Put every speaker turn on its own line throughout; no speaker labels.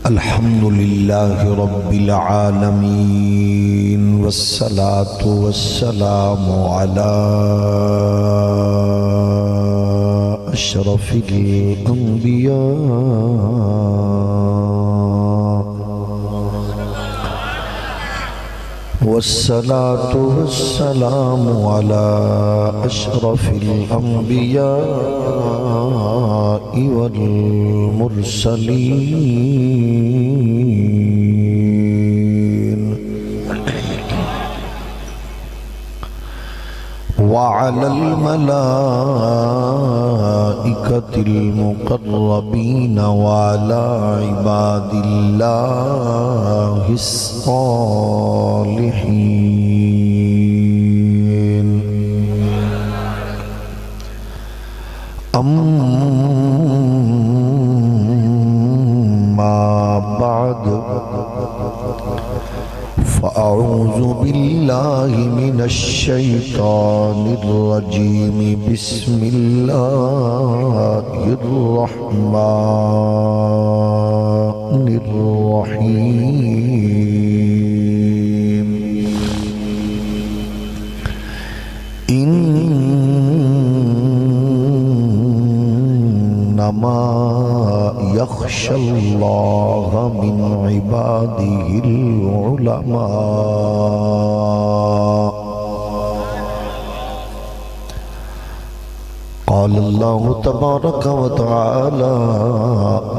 الحمد لله رب العالمين والصلاة والسلام على أشرف الأنبياء والصلاة والسلام على أشرف الأنبياء والمرسلين وعلى الملائكة المقربين وعلى عباد الله الصالحين أما بعد فأعوذ بالله من الشيطان الرجيم بسم الله الرحمن الرحيم إنما يخشى الله من عباده العلماء قال الله تبارك وتعالى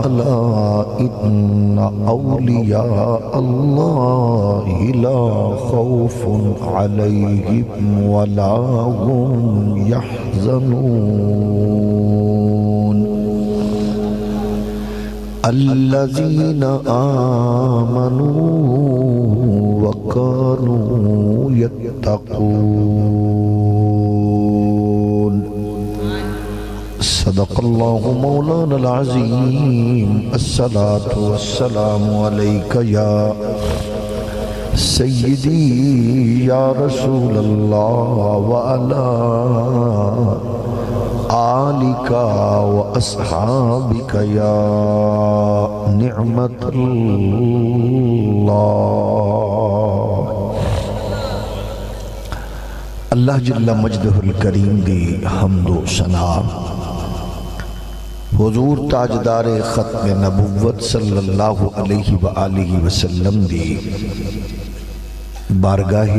ألا إن أولياء الله لا خوف عليهم ولا هم يحزنون الذين آمنوا وكانوا يتقون صدق الله مولانا العظيم الصلاة والسلام عليك يا سيدي يا رسول الله وعلى آلك وأصحابك يا نعمة الله اللہ جل مجدہ الکریم دی حمد و ثنا حضور تاجدار ختم نبوت صلی اللہ علیہ وآلہ وسلم دی بارگاہ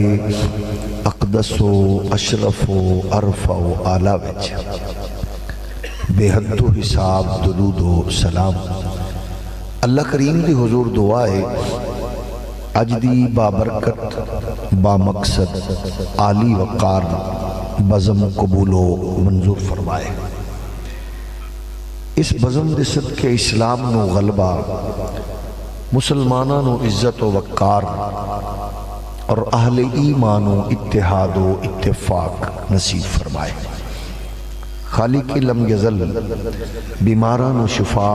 اقدس و اشرف و عرف و آلہ وچ بے حد و حساب درود و سلام اللہ کریم دی حضور دعائے اج دی بابرکت بامقصد عالی وقار بزم قبول و منظور فرمائے اس بزم دے صدقے اسلام نو غلبہ مسلمانہ نو عزت و وقار اور اہل ایمان و اتحاد و اتفاق نصیب فرمائے خالق لم یزل بیماران و شفا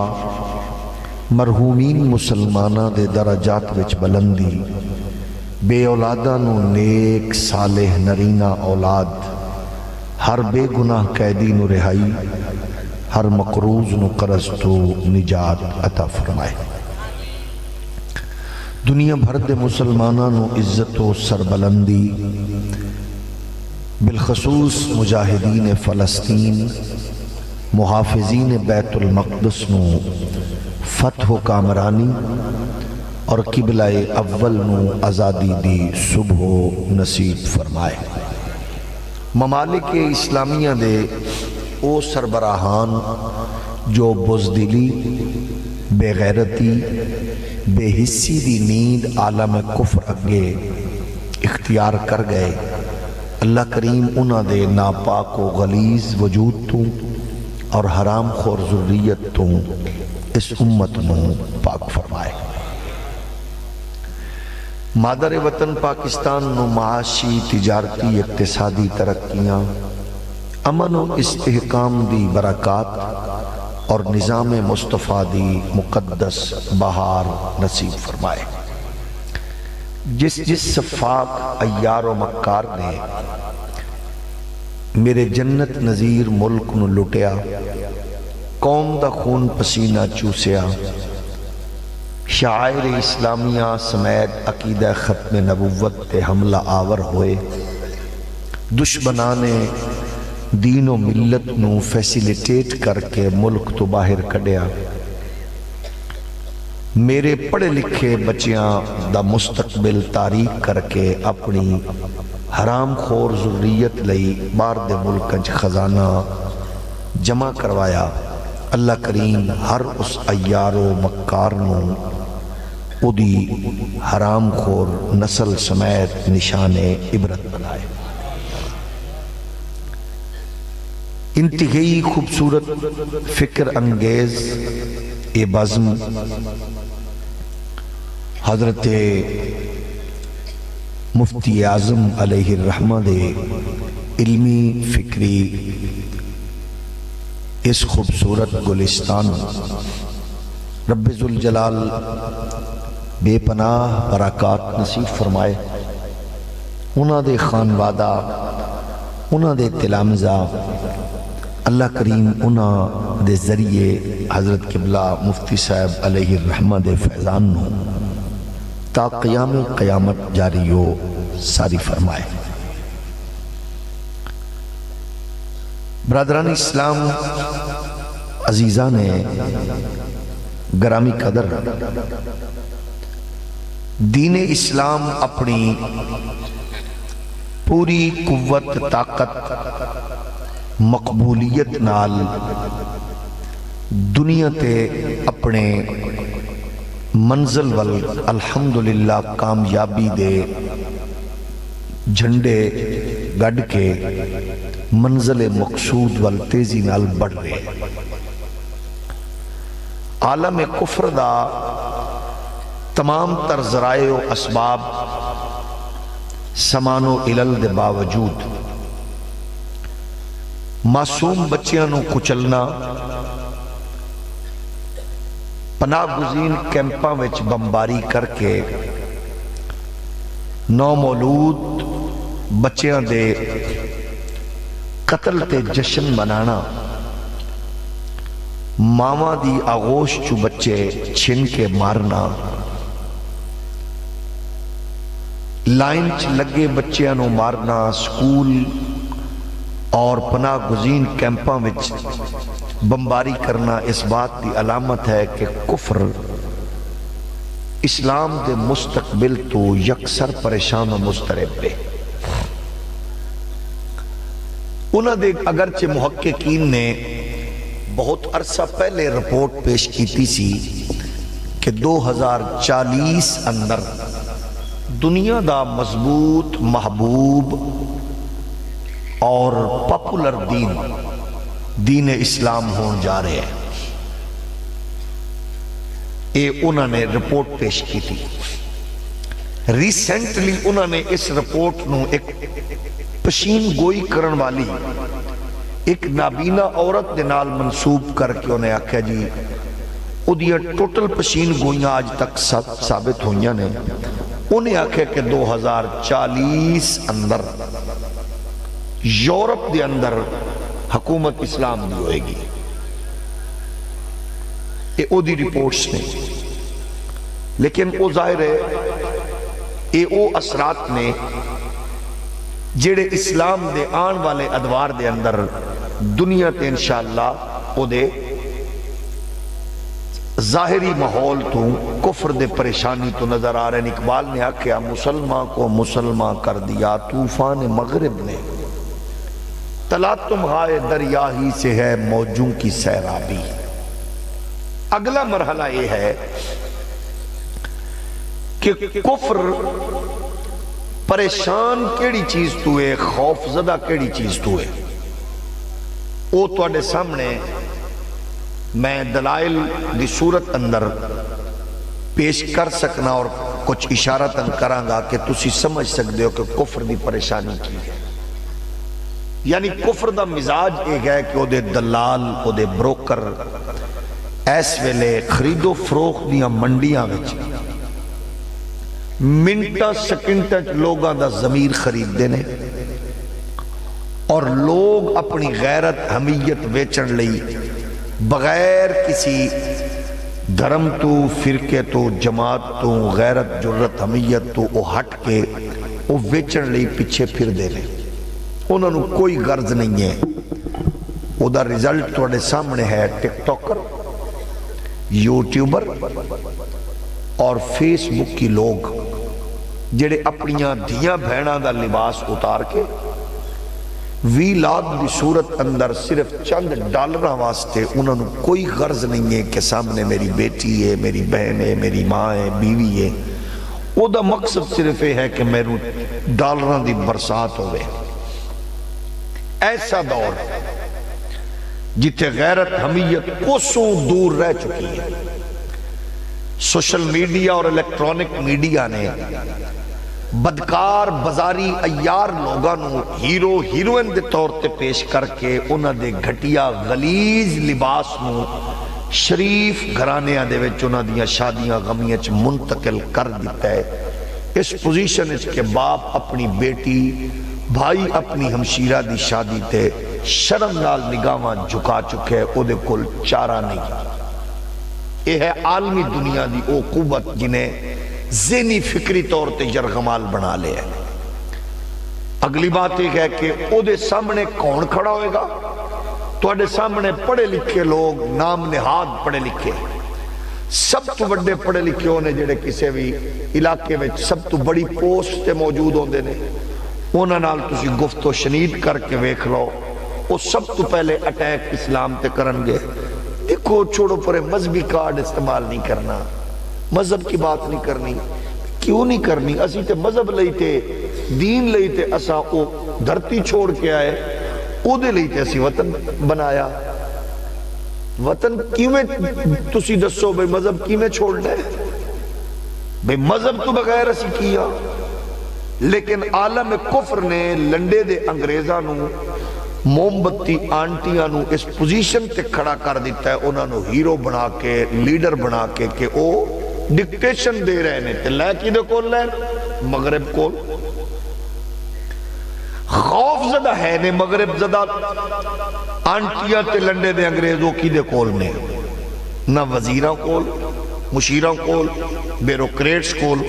مرحومین مسلمانہ دے درجات وچ بلندی بے اولادان و نیک صالح نرینہ اولاد ہر بے گناہ قیدی نو رہائی ہر مقروض نو قرض تو نجات عطا فرمائے دنیا بھر دے مسلمانہ نو عزت و سربلندی بالخصوص مجاہدین فلسطین محافظین بیت المقدس نو فتح و کامرانی اور قبلہ اول نو آزادی دی صبح و نصیب فرمائے ممالک اسلامیہ دے او سربراہان جو بزدلی بے غیرتی بے حسی دی نیند عالم کفر اگے اختیار کر گئے اللہ کریم انہاں دے ناپاک و غلیظ وجود تو اور حرام خور ذریت تو اس امت نو پاک فرمائے مادر وطن پاکستان نو معاشی تجارتی اقتصادی ترقیاں امن و استحکام دی برکات اور نظام مصطفیٰ دی مقدس بہار نصیب فرمائے جس صفاق ایار و مکار نے میرے جنت نظیر ملک نو لٹیا قوم دا خون پسینہ چوسیا شعائر اسلامیہ سمیت عقیدہ ختم نبوت تے حملہ آور ہوئے، دشمنان دین و ملت نو فیسیلیٹیٹ کر کے ملک تو باہر کڈیا۔ میرے پڑھے لکھے بچیاں دا مستقبل تاریک کر کے اپنی حرام خور ذریت لئی باہر دے ملکاں خزانہ جمع کروایا۔ اللہ کریم ہر اس عیار و مکار نو او دی حرام خور نسل سمیت نشان عبرت بنائے۔ انتہائی خوبصورت فکر انگیز اے بزم حضرت مفتی اعظم علیہ الرحمہ دے علمی فکری اس خوبصورت گلستان رب ذوالجلال بے پناہ برکات نصیب فرمائے۔ انہاں دے خانوادہ، انہاں دے تلامذہ، اللہ کریم انہاں دے ذریعے حضرت قبلہ مفتی صاحب علیہ الرحمہ دے فیضان نو تا قیام قیامت جاری و ساری فرمائے۔ برادران اسلام عزیزان گرامی قدر، دین اسلام اپنی پوری قوت طاقت مقبولیت نال دنیا تے اپنے منزل وال الحمدللہ کامیابی دے جھنڈے گڑ کے منزل مقصود وال تیزی نال بڑھ رہے۔ عالم کفر دا تمام تر ذرائع و اسباب سمان و علل دے باوجود معصوم بچیاں نو کچلنا، پناہ گزین کیمپاں وچ بمباری کر کے نومولود بچیاں دے قتل تے جشن منانا، ماما دی آغوش چو بچے چھن کے مارنا، لائن چ لگے بچیاں نو مارنا، سکول اور پناہ گزین کیمپاں وچ بمباری کرنا اس بات دی علامت ہے کہ کفر اسلام دے مستقبل تو یکسر پریشان و مضطرب ہے۔ انہاں دے اگرچہ محققین نے بہت عرصہ پہلے رپورٹ پیش کیتی سی کہ 2040 اندر دنیا دا مضبوط، محبوب اور پاپولر دین اسلام ہون جا رہے ہیں۔ اے انہوں نے رپورٹ پیش کی تھی۔ ریسنٹلی انہوں نے اس رپورٹ نو ایک پشین گوئی کرن والی ایک نابینا عورت دے نال منسوب کر کے انہیں آکھیا جی او دیا ٹوٹل پشین گوئیاں آج تک ثابت ہوئیاں نے۔ انہیں آکھیا کہ 2040 اندر یورپ دے اندر حکومت اسلام دی ہوئے گی۔ اے او دی ریپورٹس نے، لیکن او ظاہر ہے اے او اثرات نے جڑے اسلام دے آن والے ادوار دے اندر دنیا تے انشاءاللہ او دے ظاہری ماحول تو کفر دے پریشانی تو نظر آ رہے ہیں۔ اقبال نے آکھیا مسلمان کو مسلمان کر دیا طوفان مغرب نے، تلاطم ہائے دریا ہی سے ہے موجوں کی سیرابی۔ اگلا مرحلہ یہ ہے کہ کفر پریشان کیڑی چیز تو ہے، خوف زدہ کیڑی چیز تو ہے، او تو اڈے سامنے میں دلائل دی صورت اندر پیش کر سکنا اور کچھ اشارتاً کرانگا کہ تسی سمجھ سکتے ہو کہ کفر دی پریشانی کی ہے۔ یعنی کفر دا مزاج ایک ہے کہ او دے دلال، او دے بروکر ایس ویلے خرید و فروخت دیاں منڈیاں وچ منٹا سکنٹا لوگاں دا ضمیر خرید دینے اور لوگ اپنی غیرت حمیت ویچن لئی بغیر کسی دھرم تو فرقے تو جماعت تو غیرت جرت حمیت تو وہ ہٹ کے وہ ویچن لئی پیچھے پھر دے لے، انہوں نے کوئی غرض نہیں ہے۔ وہ دا رزلٹ توڑے سامنے ہے، ٹک ٹاکر، یوٹیوبر اور فیس بک کی لوگ جڑے اپنیاں دھیاں بہناں دا لباس اتار کے ویلاگ دی صورت اندر صرف چند ڈالرہ واسطے انہوں نے کوئی غرض نہیں ہے کہ سامنے میری بیٹی ہے، میری بہن ہے، میری ماں ہے، بیوی ہے، وہ دا مقصد صرف ہے کہ میرے ڈالرہ دی برسات ہوئے۔ ایسا دور جتے غیرت حمیت کوسوں دور رہ چکی ہے۔ سوشل میڈیا اور الیکٹرونک میڈیا نے بدکار بازاری ایار لوگانوں ہیرو ہیروئن دے طور تے پیش کر کے انہاں دے گھٹیا غلیظ لباس نو شریف گھرانیاں دے وچ انہاں دیاں شادیاں غمیاں چ منتقل کر دیتا ہے۔ اس پوزیشن اس کے باپ اپنی بیٹی بھائی اپنی ہمشیرہ دی شادی تے شرم نال نگاہاں جھکا چکے، او دے کل چارہ نہیں۔ یہ ہے عالمی دنیا دی او قوت جنہیں ذہنی فکری طور تے جرغمال بنا لے ہے۔ اگلی بات یہ ہے کہ او دے سامنے کون کھڑا ہوئے گا؟ تو اڈے سامنے پڑھے لکھے لوگ، نام نہاد پڑھے لکھے، سب تو بڑے پڑھے لکھے ہونے جڑے کسے بھی علاقے میں سب تو بڑی پوسٹ تے موجود ہوندے نے، انہاں نال تسی گفت و شنید کر کے ویکھ لو، وہ سب تو پہلے اٹیک اسلام تے کرن گے۔ دیکھو چھوڑو پرے مذہبی کارڈ استعمال نہیں کرنا، مذہب کی بات نہیں کرنی، کیوں نہیں کرنی؟ اسی تے مذہب لئی تے دین لئی تے اسا او دھرتی چھوڑ کے آئے، او دے لئی تے اسی وطن بنایا۔ وطن کیویں تسی دسو بھئی مذہب کیویں چھوڑ لے؟ بھئی مذہب تو بغیر اسی کیا، لیکن عالم کفر نے لنڈے دے انگریزاں نو موم بتی آنٹیاں نو اس پوزیشن تے کھڑا کر دیتا ہے، انہاں نو ہیرو بنا کے لیڈر بنا کے کہ او ڈکٹیشن دے رہے ہیں۔ تے لے کی دے کول لے مغرب کول خوف زدہ ہے نے، مغرب زدہ آنٹیاں تے لنڈے دے انگریزوں کی دے کول نے، نہ وزیراں کول، مشیراں کول، بیروکریٹس کول،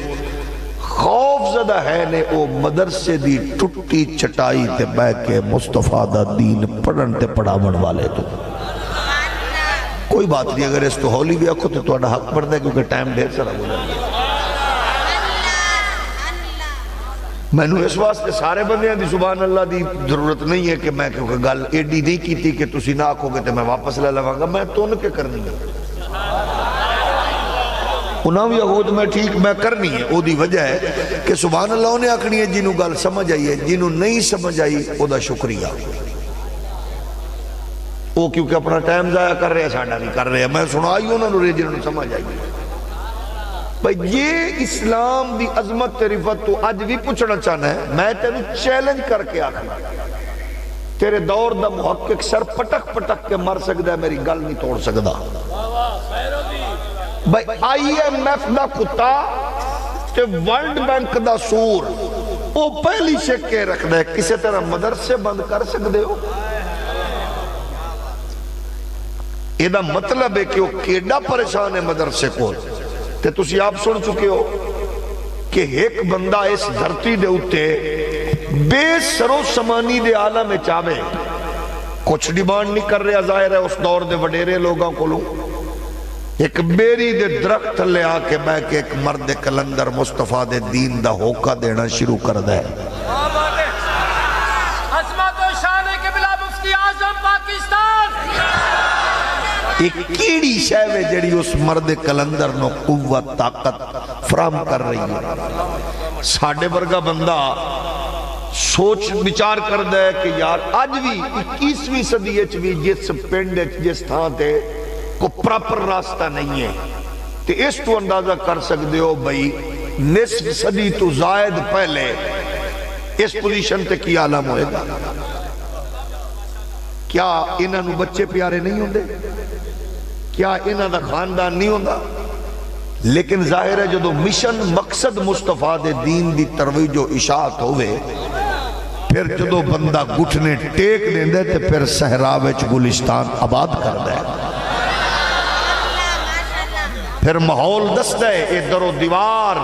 خوف زدہ ہے نے او مدرسے دی ٹوٹی چٹائی تے بے کے مصطفیٰ دا دین پڑھن تے پڑھاون والے تو کوئی بات نہیں۔ اگر اس تو ہولی بھی آکھو تو توڑا حق بڑھ دے کیونکہ ٹائم ڈھیر سارا ہو جائے۔ میں نے اس واسطے سارے بندیاں دی سبحان اللہ دی ضرورت نہیں ہے کہ میں کیونکہ گل ایڈی نہیں کی تھی کہ تسی نہ آکھو گے تو میں واپس لے لواں گا، میں تون کے کرنی ہے، انہاں بھی اگود میں ٹھیک میں کرنی ہے۔ او دی وجہ ہے کہ سبحان اللہ انہیں آکھنی ہے جنہوں گل سمجھ آئی ہے، جنہوں نہیں سمجھ آئی او دا شکریہ۔ وہ کیونکہ اپنا ٹائم ضائع کر رہے ہیں، ساڑھا نہیں کر رہے ہیں، میں سنائی انہوں نے جنہوں سمجھ آئی۔ بھئی یہ اسلام دی عظمت تے رفت تو آج بھی پوچھنا چاہنا ہے، میں تیرے چیلنج کر کے آکھنا تیرے دور دا محقق سر پٹک پٹک کے مر سکتا ہے، میری گل نہیں توڑ سکتا۔ بھئی آئی ایم ایف دا کتا تے ورلڈ بینک دا سور وہ پہلی شکے رکھ دے، کسے طرح مدرسے بند کر سکتے ہو؟ یہ دا مطلب ہے کہ وہ کیڑا پریشان ہے مدرسے کو، تے تسی آپ سن چکے ہو کہ ایک بندہ اس دھرتی دے اتے بے سرو سمانی دے عالم میں چاہے کچھ ڈیمانڈ نہیں کر رہا، ظاہر ہے اس دور دے وڈیرے لوگاں کو لوں ایک بیری دے درخت لے آ کے بہ کے ایک مرد کلندر مصطفیٰ دے دین دا ہوکا دینا شروع کر دے۔
عظمت و شان قبلہ مفتی اعظم پاکستان،
ایک کیڑی شہوے جڑی اس مرد کلندر نو قوت طاقت فراہم کر رہی ہے۔ ساڑھے برگا بندہ سوچ بچار کر دے کہ یار آج بھی 21ویں صدی بھی جس پنڈ جس تھان تے کو پراپر راستہ نہیں ہے، تے اس تو اندازہ کر سکتے ہو بھئی نصف صدی تو زائد پہلے اس پوزیشن تے کی عالم ہوئے گا۔ کیا انہاں نو بچے پیارے نہیں ہوندے؟ کیا انہاں دا خاندان نہیں ہوندا؟ لیکن ظاہر ہے جدو مشن مقصد مصطفیٰ دے دین دی ترویج و اشاعت ہوئے، پھر جدو بندہ گھٹنے ٹیک دیندے تے پھر صحرا وچ گلستان آباد کر دے۔ پھر ماحول دس دے اے در و دیوار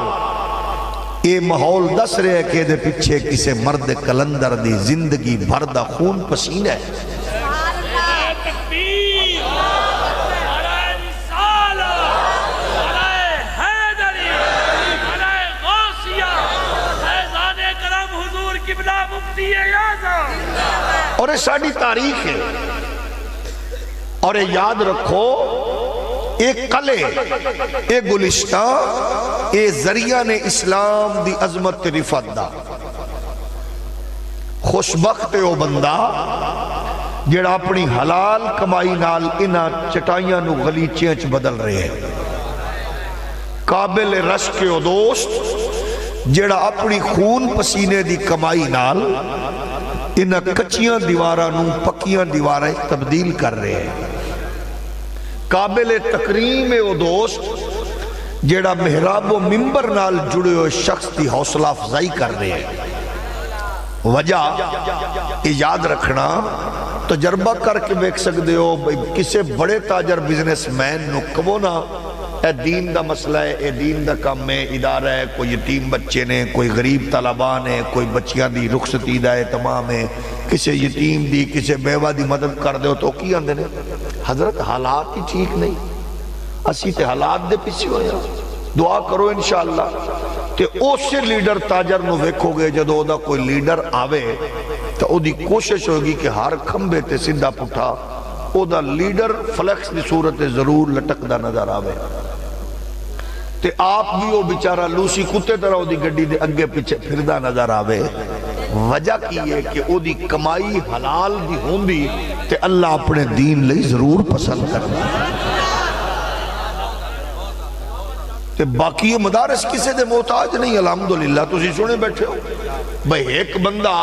اے ماحول دس رہے کہ دے پیچھے کسے مرد کلندر دی زندگی بھر دا خون پسینہ ہے. اور یہ ساری تاریخ ہے. اور یہ یاد رکھو ایک قلعے ایک گلشتہ اے ذریعہ نے اسلام دی عظمت رفت دا. خوشبخت او بندہ جڑا اپنی حلال کمائی نال انہاں چٹائیاں نو غلیچیاں چ بدل رہے ہیں. قابل رشک او دوست جڑا اپنی خون پسینے دی کمائی نال انہاں کچیاں دیواراں نو پکیاں دیواراں تبدیل کر رہے ہیں. قابل تکریم او دوست جیڑا محراب و ممبر نال جڑے ہوئے شخص کی حوصلہ افزائی کر رہے ہیں. وجہ یاد رکھنا تجربہ کر کے بیک سکتے ہو کسے بڑے تاجر بزنس مین نو کبو نا اے دین دا مسئلہ ہے, اے دین دا کام ہے, ادارہ ہے, کوئی یتیم بچے نے, کوئی غریب طالبان ہے, کوئی بچیاں دی رخصتی دا ہے تمام ہے, کسے یتیم دی کسے بیوہ دی مدد کر دے ہو تو کی آندے نے حضرت حالات ہی ٹھیک نہیں, اسی تے حالات دے پیچھے ہوئے دعا کرو انشاءاللہ. تے اسے لیڈر تاجر نو ویکھو گے جدو دا کوئی لیڈر آوے تو او دی کوشش ہوگی کہ ہر کھمبے تے سدھا پٹھا او دا لیڈر فلیکس دی صورت ضرور لٹک دا نظر آوے. تے آپ بھی او بیچارہ لوسی کتے طرح او دی گڈی دے اگے پیچھے پھردا نظر آوے. وجہ کی ہے کہ او دی کمائی حلال دی ہوندی تے اللہ اپنے دین لئی ضرور پسند کرنا. تے باقی یہ مدارس کسے دے محتاج نہیں الحمدللہ. تسی سنے بیٹھے ہو بھئی ایک بندہ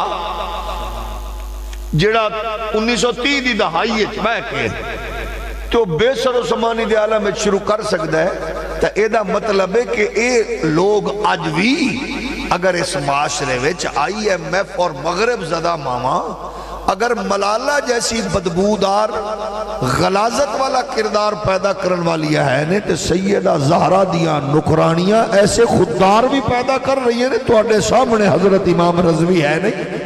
جڑا 1930 دی دہائی بہ کے تو بے سر و سمانی دے عالم میں شروع کر سکتا ہے. تو اے دا مطلب ہے کہ اے لوگ آج بھی اگر اس معاشرے وچ IMF اور مغرب زدہ ماما اگر ملالہ جیسی بدبودار غلازت والا کردار پیدا کرن والی ہے نے تو سیدہ زہرہ دیاں نکرانیاں ایسے خوددار بھی پیدا کر رہی ہیں تو اڈے سامنے حضرت امام رضوی ہے نہیں.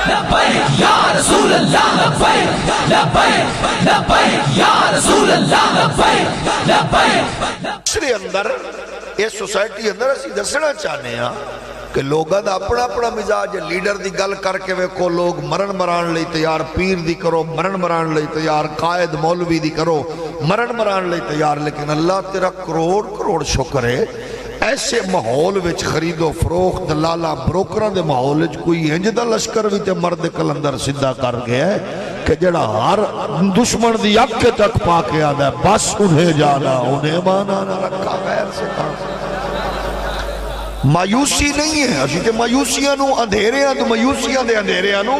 لبیک یا رسول اللہ لبیک لبیک لبیک یا رسول اللہ لبیک لبیک.
اسرے اندر اس سوسائٹی اندر اسی دسنا چاہنے ہیں کہ لوگاں دا اپنا اپنا مزاج لیڈر دی گل کر کے ویکھو لوگ مرن مران لئی تیار, پیر دی کرو مرن مران لئی تیار, قائد مولوی دی کرو مرن مران لئی تیار. لیکن اللہ تیرا کروڑ کروڑ شکر ہے ایسے ماحول وچ خرید و فروخت دلالہ بروکراں دے ماحول وچ کوئی انج دا لشکر وی تے مرد کلندر سدھا کر گیا ہے کہ جڑا ہر دشمن دی اک تک پا کے آدا ہے بس انہیں جانا انہیں مانا نہ رکھا غیر سے کام. مایوسی نہیں ہے اسی تے مایوسیاں نو اندھیریاں تو مایوسیاں دے اندھیریاں نو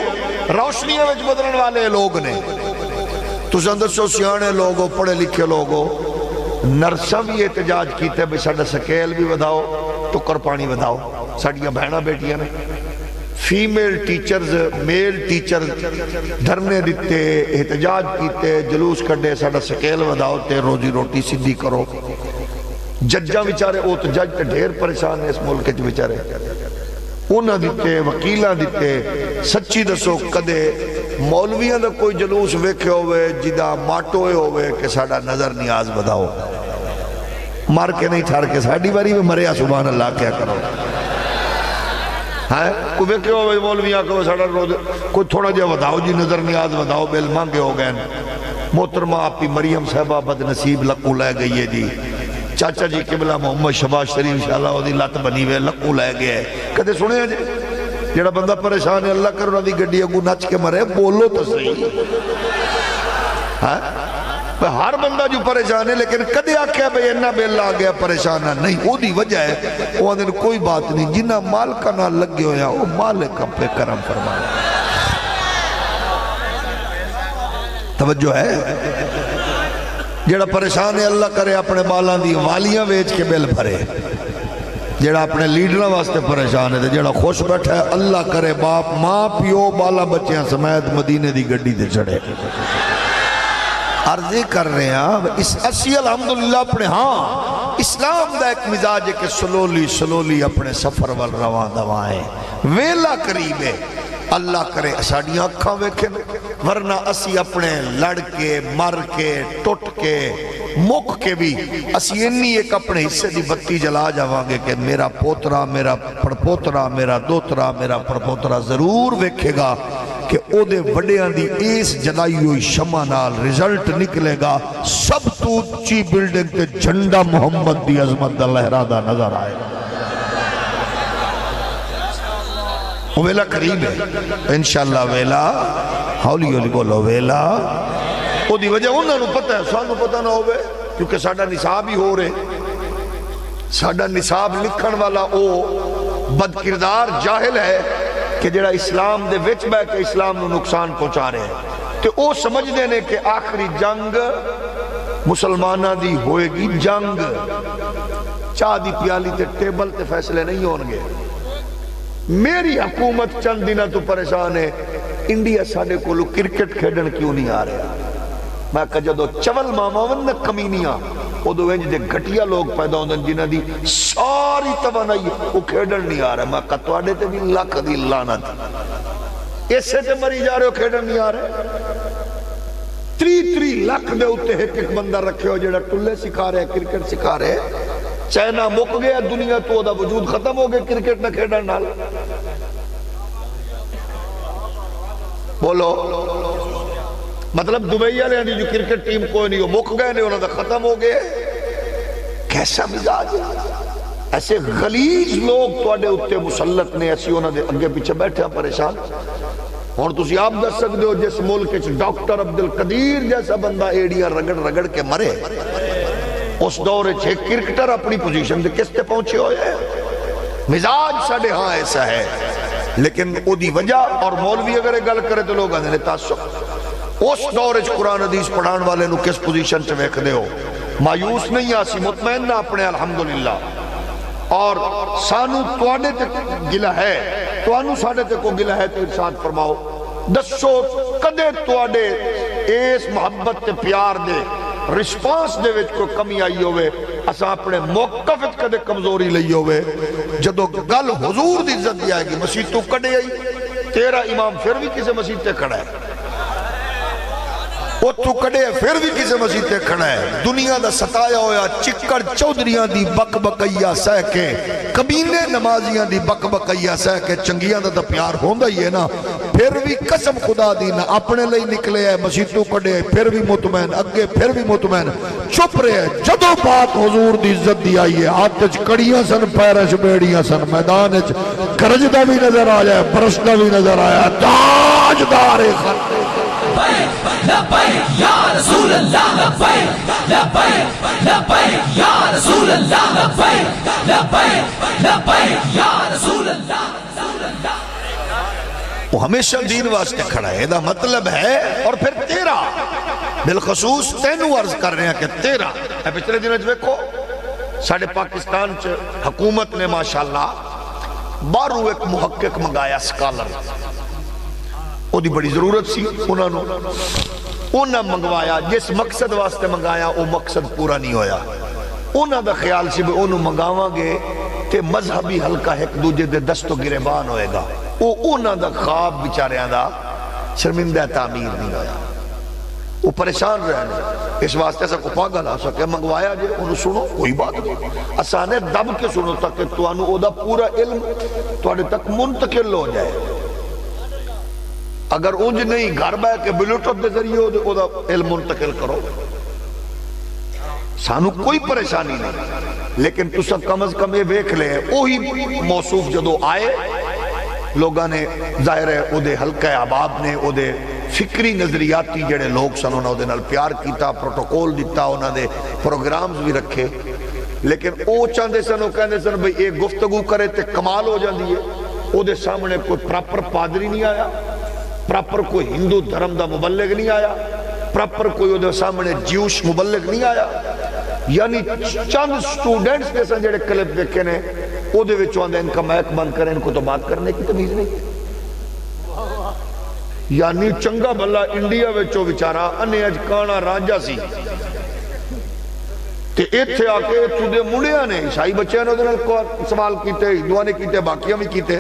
روشنیاں وچ بدلن والے لوگ نے. تساں دسو سیانے لوگو پڑھے لکھے لوگو نرساں بھی احتجاج کیتے بھی ساڈا سکیل بھی وداؤ ٹکر پانی وداؤ. ساڈیاں بہناں بیٹیاں نے فیمیل ٹیچرز میل ٹیچرز دھرنے دیتے احتجاج کیتے جلوس کڈے ساڈا سکیل وداؤ تے روزی روٹی سدھی کرو. ججاں بیچارے او تو جج تے ڈھیر پریشان ہیں اس ملک وچ بیچارے انہاں دیتے وکیلاں دیتے. سچی دسو کدے مولویاں دا کوئی جلوس ویکھے ہوئے جدا ماٹوئے ہوئے کہ ساڈا نظر نیاز بداؤ مار کے نہیں ٹھار کے ساڈی باری میں مریا سبحان اللہ کیا کرو. کوئی ویکھے ہوئے مولویاں کو ساڈا کوئی تھوڑا جا وداؤ جی نظر نیاز وداؤ بیل مانگے ہو گئے. محترمہ آپی مریم صاحبہ بد نصیب لکو لے گئی ہے جی. چاچا جی قبلہ محمد شباز شریف انشاءاللہ وہ دی لت بنی ہوئے لکو لے گئے. کدے سنے ہیں جی جڑا بندہ پریشان ہے اللہ کر انہاں دی گڈی اگوں نچ کے مرے بولو تو صحیح. ہر بندہ جو پریشان ہے لیکن کدے آکھیا بھئی انہاں بیل آ گیا پریشان نہیں. وہ دی وجہ ہے وہ دن کوئی بات نہیں جنہ مالکہ نہ لگ گئے ہویا وہ مالک پہ کرم فرمائے. توجہ ہے جڑا پریشان ہے اللہ کرے اپنے بالاں دی والیاں ویچ کے بل بھرے. جڑا اپنے لیڈراں واسطے پریشان ہے جڑا خوش بیٹھا ہے اللہ کرے باپ ماں پیو بالا بچیاں سمیت مدینے دی گڈی تے چڑھے. عرضی کر رہے ہیں اس اسی الحمدللہ اپنے ہاں اسلام دا ایک مزاج ہے کہ سلولی سلولی اپنے سفر وال رواں دوائیں ویلا قریب ہے اللہ کرے ساڑیاں اکھاں ویکھیں ورنہ اسی اپنے لڑ کے مر کے ٹوٹ کے مک کے بھی اسی انی ایک اپنے حصے دی بتی جلا جاوانگے کہ میرا پوترا میرا پڑپوترا میرا دوترا میرا پڑپوترا ضرور ویکھے گا کہ او دے وڈیاں دی اس جلائی ہوئی شمع نال رزلٹ نکلے گا سب تو اونچی بلڈنگ تے جھنڈا محمد دی عظمت دا لہرادہ نظر آئے گا ویلا قریب ہے انشاءاللہ ویلا ہولی ہولی بولو ویلا او دی وجہ انہوں نے پتہ ہے سانو پتہ نہ ہوئے کیونکہ ساڑھا نصاب ہی ہو رہے ساڑھا نصاب لکھن والا او بد کردار جاہل ہے کہ جڑا اسلام دے وچ بے کہ اسلام نو نقصان پہنچا رہے ہیں کہ او سمجھ دینے کہ آخری جنگ مسلمانہ دی ہوئے گی جنگ چاہ دی پیالی تے ٹیبل تے فیصلے نہیں ہونگے میری حکومت چند دنہ تو پریشان ہے انڈیا ساڑھے کو لوگ کرکٹ کھیڑن کیوں نہیں آ رہے میں کہا جدو چول ماما ون کمینیاں وہ دو وینج دے گھٹیا لوگ پیدا ہوندن جنہ دی ساری توانائی وہ کھیڑن نہیں آ رہا میں کہا توڑے تے بھی لکھ دی لانت ایسے تے مری جا رہے ہو کھیڑن نہیں آ رہے 3 لکھ دے ہوتے ایک بندہ رکھے ہو جڑا ٹلے سکھا رہے کرکٹ سکھا رہے چائنا مک گیا دنیا تو دا وجود ختم ہو گیا کرکٹ نہ کھیڑن نال بولو مطلب دبئی والے جو کرکٹ ٹیم کوئی نہیں ہو مک گئے نہیں انہوں نے ختم ہو گئے کیسا مزاج ہے ایسے غلیظ لوگ توڑے اتے مسلط نے ایسی انہوں نے اگے پیچھے بیٹھے ہیں پریشان اور تسی آپ دس سکتے ہو جس ملک ڈاکٹر عبدالقدیر جیسا بندہ ایڈیاں رگڑ رگڑ کے مرے اس دور چھے کرکٹر اپنی پوزیشن دے کس تے پہنچے ہوئے مزاج ساڑھے ہاں ایسا ہے لیکن او دی وجہ اور مولوی اگر گل کرے تو لوگ آنے تعصب اس دور قرآن حدیث پڑھان والے نو کس پوزیشن چ ویکھ دے ہو مایوس نہیں آسی مطمئن نہ اپنے الحمدللہ اور سانو توڑے تے گلہ ہے توانو ساڑھے تے کو گلہ ہے تو ارشاد فرماؤ دسو کدے توڑے اس محبت تے پیار دے رسپانس دے وچ کوئی کمی آئی ہوئے اسا اپنے موقف کدے کمزوری لئی ہوئے جدو گل حضور دی عزت دی آئے گی مسجد تو کڑے آئی تیرا امام پھر بھی کسے مسجد تے کھڑا ہے وہ تو کڑے پھر بھی کسے مسجد تے کھڑا ہے دنیا دا ستایا ہویا چکڑ چودریاں دی بک بکیا سہ کے کمینے نمازیاں دی بک بکیا سہ کے چنگیاں دا پیار ہوندہ ہی ہے نا پھر بھی قسم خدا دی نہ اپنے لئی نکلے ہے مسجد تو کڑے پھر بھی مطمئن اگے پھر بھی مطمئن چپ رہے ہیں جدو بات حضور دی عزت دی آئی ہے ہاتھ کڑیاں سن پیرش بیڑیاں سن میدان گرجدہ بھی نظر آیا برسدہ بھی نظر آیا تاجدار خط
لبیک یا رسول اللہ لبیک لبیک لبیک یا رسول اللہ لبیک لبیک لبیک یا رسول اللہ
وہ ہمیشہ دین واسطے کھڑا ہے دا مطلب ہے اور پھر تیرا بالخصوص تینوں عرض کر رہے ہیں کہ تیرا پچھلے دنوں دیکھو ساڑھے پاکستان حکومت نے ماشاءاللہ بارو ایک محقق منگایا سکالر وہ دی بڑی ضرورت سی انہوں منگوایا جس مقصد واسطے منگایا وہ مقصد پورا نہیں ہویا انہوں دا خیال سی بھی انہوں منگاواں گے کہ مذہبی حلقہ ایک دوجہ دے دست و گریبان ہوئے گا وہ انہوں دا خواب بچاریاں دا شرمندہ تعمیر نہیں ہویا وہ پریشان رہنے اس واسطے سے کو پاگل آ سکے منگوایا جے انہوں سنو کوئی بات نہیں آسانے دب کے سنو تاکہ تو انہوں او دا پورا علم تو انہوں تک منتقل ہو جائے اگر اونج نہیں گھر بے کے بلوٹوتھ دے ذریعے ہو دا علم منتقل کرو سانو کوئی پریشانی نہیں لیکن تو سب کم از کم یہ بیک لے وہی موصوف جدو آئے لوگاں نے ظاہر ہے او دے حلقہ احباب نے او دے فکری نظریاتی جڑے لوگ سن انہوں دے نال پیار کیتا پروٹوکول دیتا انہوں دے پروگرامز بھی رکھے لیکن او چاندے سن او کہندے سن بھئی ایک گفتگو کرے تے کمال ہو جاندی ہے او دے سامنے کوئی پراپر پادری نہیں آیا پراپر کوئی ہندو دھرم دا مبلغ نہیں آیا پراپر کوئی او دے سامنے جیوش مبلغ نہیں آیا یعنی چند سٹوڈنٹس کے سن جڑے کلپ دیکھے نے او دے وچوں آندے ان کا مائک بند کریں ان کو تو بات کرنے کی تمیز نہیں
یعنی چنگا بھلا انڈیا وچوں بیچارہ انے اج کانا راجا سی تے ایتھے آ کے اتھوں دے منڈیاں نے عیسائی بچیاں نے ادھر سوال کیتے ہندوؤں نے کیتے باقیاں بھی کیتے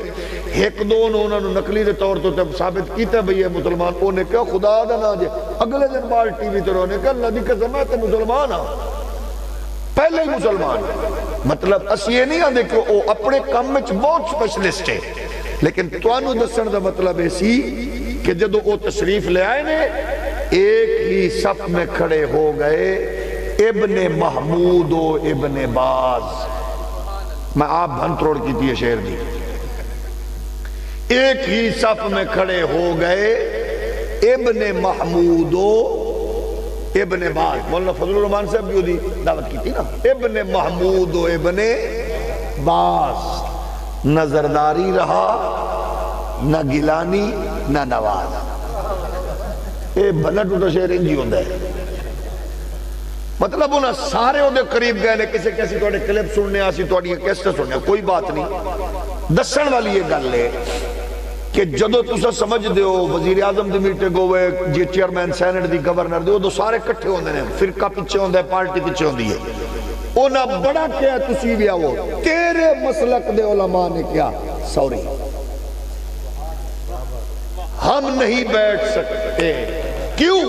ایک دو انہوں نے نقلی دے طور تو ثابت کیتے بھئی یہ مسلمان انہیں کہا خدا دا نا جے اگلے دن بار ٹی وی تے انہوں نے کہا اللہ دی قسم ہے تے مسلمان ہاں پہلے ہی مسلمان مطلب اس یہ نہیں آندے کہ وہ اپنے کام میں بہت سپیشلسٹ ہے لیکن توانو دسن دا مطلب ایسی کہ جدو وہ تشریف لے آئے نے ایک ہی صف میں کھڑے ہو گئے ابن محمود و ابن باز میں آپ بھن تروڑ کی تھی شعر دی ایک ہی صف میں کھڑے ہو گئے ابن محمود و ابن باز مولانا فضل الرحمان صاحب بھی دی دعوت کی تھی نا ابن محمود و ابن باز نہ زرداری رہا نہ گیلانی نہ نواز اے بھلا ٹوٹا شعر انجی ہوندہ ہے مطلب انہاں سارے ہوندے قریب گئے نے کسی کیسی توڑے کلپ سننے آسی توڑی کیسٹر سننے کوئی بات نہیں دسن والی یہ گل ہے کہ جدو تسا سمجھ دیو وزیر اعظم دی میٹنگ ہوئے جی چیئرمین سینٹ دی گورنر دی وہ دو سارے کٹھے ہوندے نے فرقہ پیچھے ہوندہ ہے پارٹی پیچھے ہوندی ہے انہاں بڑا کیا تسی بھی آؤ تیرے مسلک دے علماء نے کیا سوری ہم نہیں بیٹھ سکتے کیوں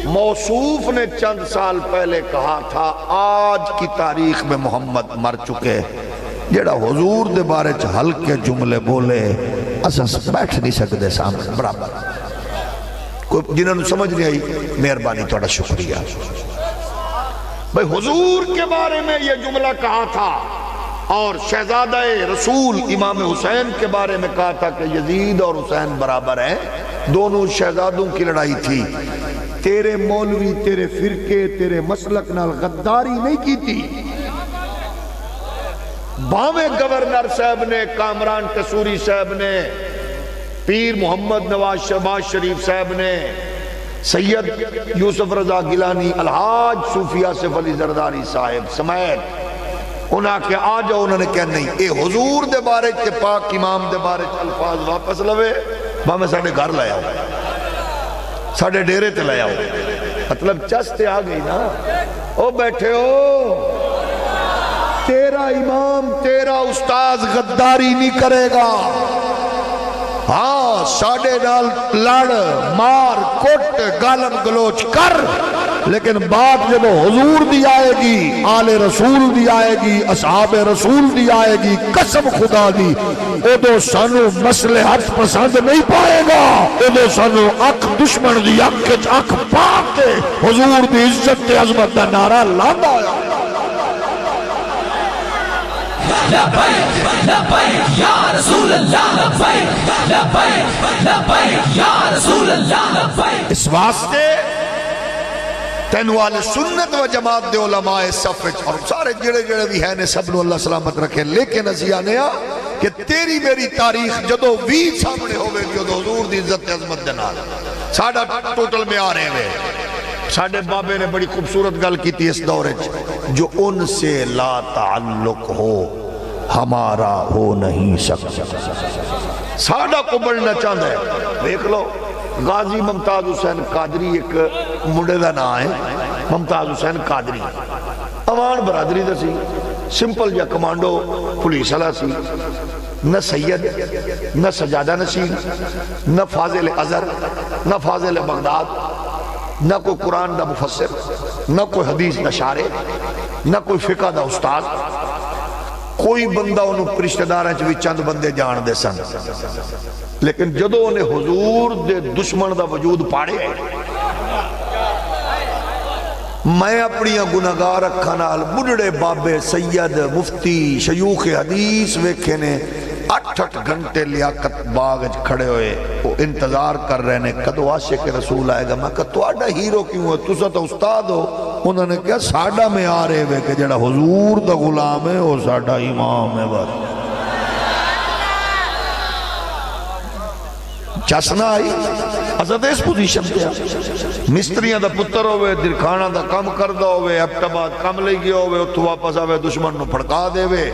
موصوف نے چند سال پہلے کہا تھا آج کی تاریخ میں محمد مر چکے جیڑا حضور دے بارے ہلکے جملے بولے اساس بیٹھ نہیں سکتے سامنے برابر کوئی جنہوں نے سمجھ نہیں آئی مہربانی تھوڑا شکریہ بھئی حضور کے بارے میں یہ جملہ کہا تھا اور شہزادہ رسول امام حسین کے بارے میں کہا تھا کہ یزید اور حسین برابر ہیں دونوں شہزادوں کی لڑائی تھی تیرے مولوی تیرے فرقے تیرے مسلک نال غداری نہیں کی تھی باویں گورنر صاحب نے کامران ٹسوری صاحب نے پیر محمد نواز شہباز شریف صاحب نے سید یوسف رضا گیلانی الحاج صوفی آصف علی زرداری صاحب سمیت انہاں کے آ جاؤ انہوں نے کہا نہیں اے حضور دے بارے تے پاک امام دے بارے الفاظ واپس لوے باویں ساڑھے گھر لیا ہو ساڑھے ڈیرے تے لیا ہو مطلب چستے آ گئی نا او بیٹھے ہو تیرا امام تیرا استاذ غداری نہیں کرے گا ہاں ساڑھے نال لڑ مار کٹ گالم گلوچ کر لیکن بات جب حضور دی آئے گی آل رسول دی آئے گی اصحاب رسول دی آئے گی قسم خدا دی او دو سانو مصلحت پسند نہیں پائے گا او دو سانو اک دشمن دی اک پاک کے حضور دی عزت تے عظمت دا نعرہ لاندا آیا
لبیک لبیک یا رسول اللہ لبیک لبیک لبیک یا رسول اللہ لبیک
اس واسطے تینو آل سنت و جماعت دے علماء صفحج اور سارے جڑے جڑے بھی ہیں نے سب نو اللہ سلامت رکھے لیکن ازیاء نیا کہ تیری میری تاریخ جدو بھی سامنے ہوئے جدو حضور دی عزت عظمت دنال ساڑھا ٹوٹل میں آ رہے ہیں ساڑھے بابے نے بڑی خوبصورت گل کی تھی اس دورے جو ان سے لا تعلق ہو ہمارا ہو نہیں سکتا ساڑھا کو بڑھنا چاہتا ہے دیکھ لو غازی ممتاز حسین قادری ایک مڈے دا نا ہے ممتاز حسین قادری اوان برادری دا سی سمپل یا کمانڈو پولیس والا سی نہ سید نہ سجادہ نشین نہ فاضل ازہر نہ فاضل بغداد نہ کوئی قرآن دا مفسر نہ کوئی حدیث دا شارح نہ کوئی فقہ دا استاد کوئی بندہ انہوں رشتہ داراں چ چند بندے جان دے سن لیکن جدو انہیں حضور دے دشمن دا وجود پاڑے میں اپنی گناہگار اکھاں نال بڑھڑے بابے سید مفتی شیوخ حدیث ویکھے نے 8 گھنٹے لیاقت باغ کھڑے ہوئے وہ انتظار کر رہے نے کدو عاشق رسول آئے گا میں کہا تو آڈا ہیرو کیوں ہے تُسا تو استاد ہو انہوں نے کہا ساڑھا میں آ رہے ہوئے کہ جڑا حضور دا غلام ہے وہ ساڑھا امام ہے بس چسنا آئی حضرت اس پوزیشن پہ مستریاں دا پتر ہوئے درکھانا دا کم کردہ ہوئے اپٹباد کم لے گیا ہوئے اتھو واپس آوے دشمن نو پھڑکا دے ہوئے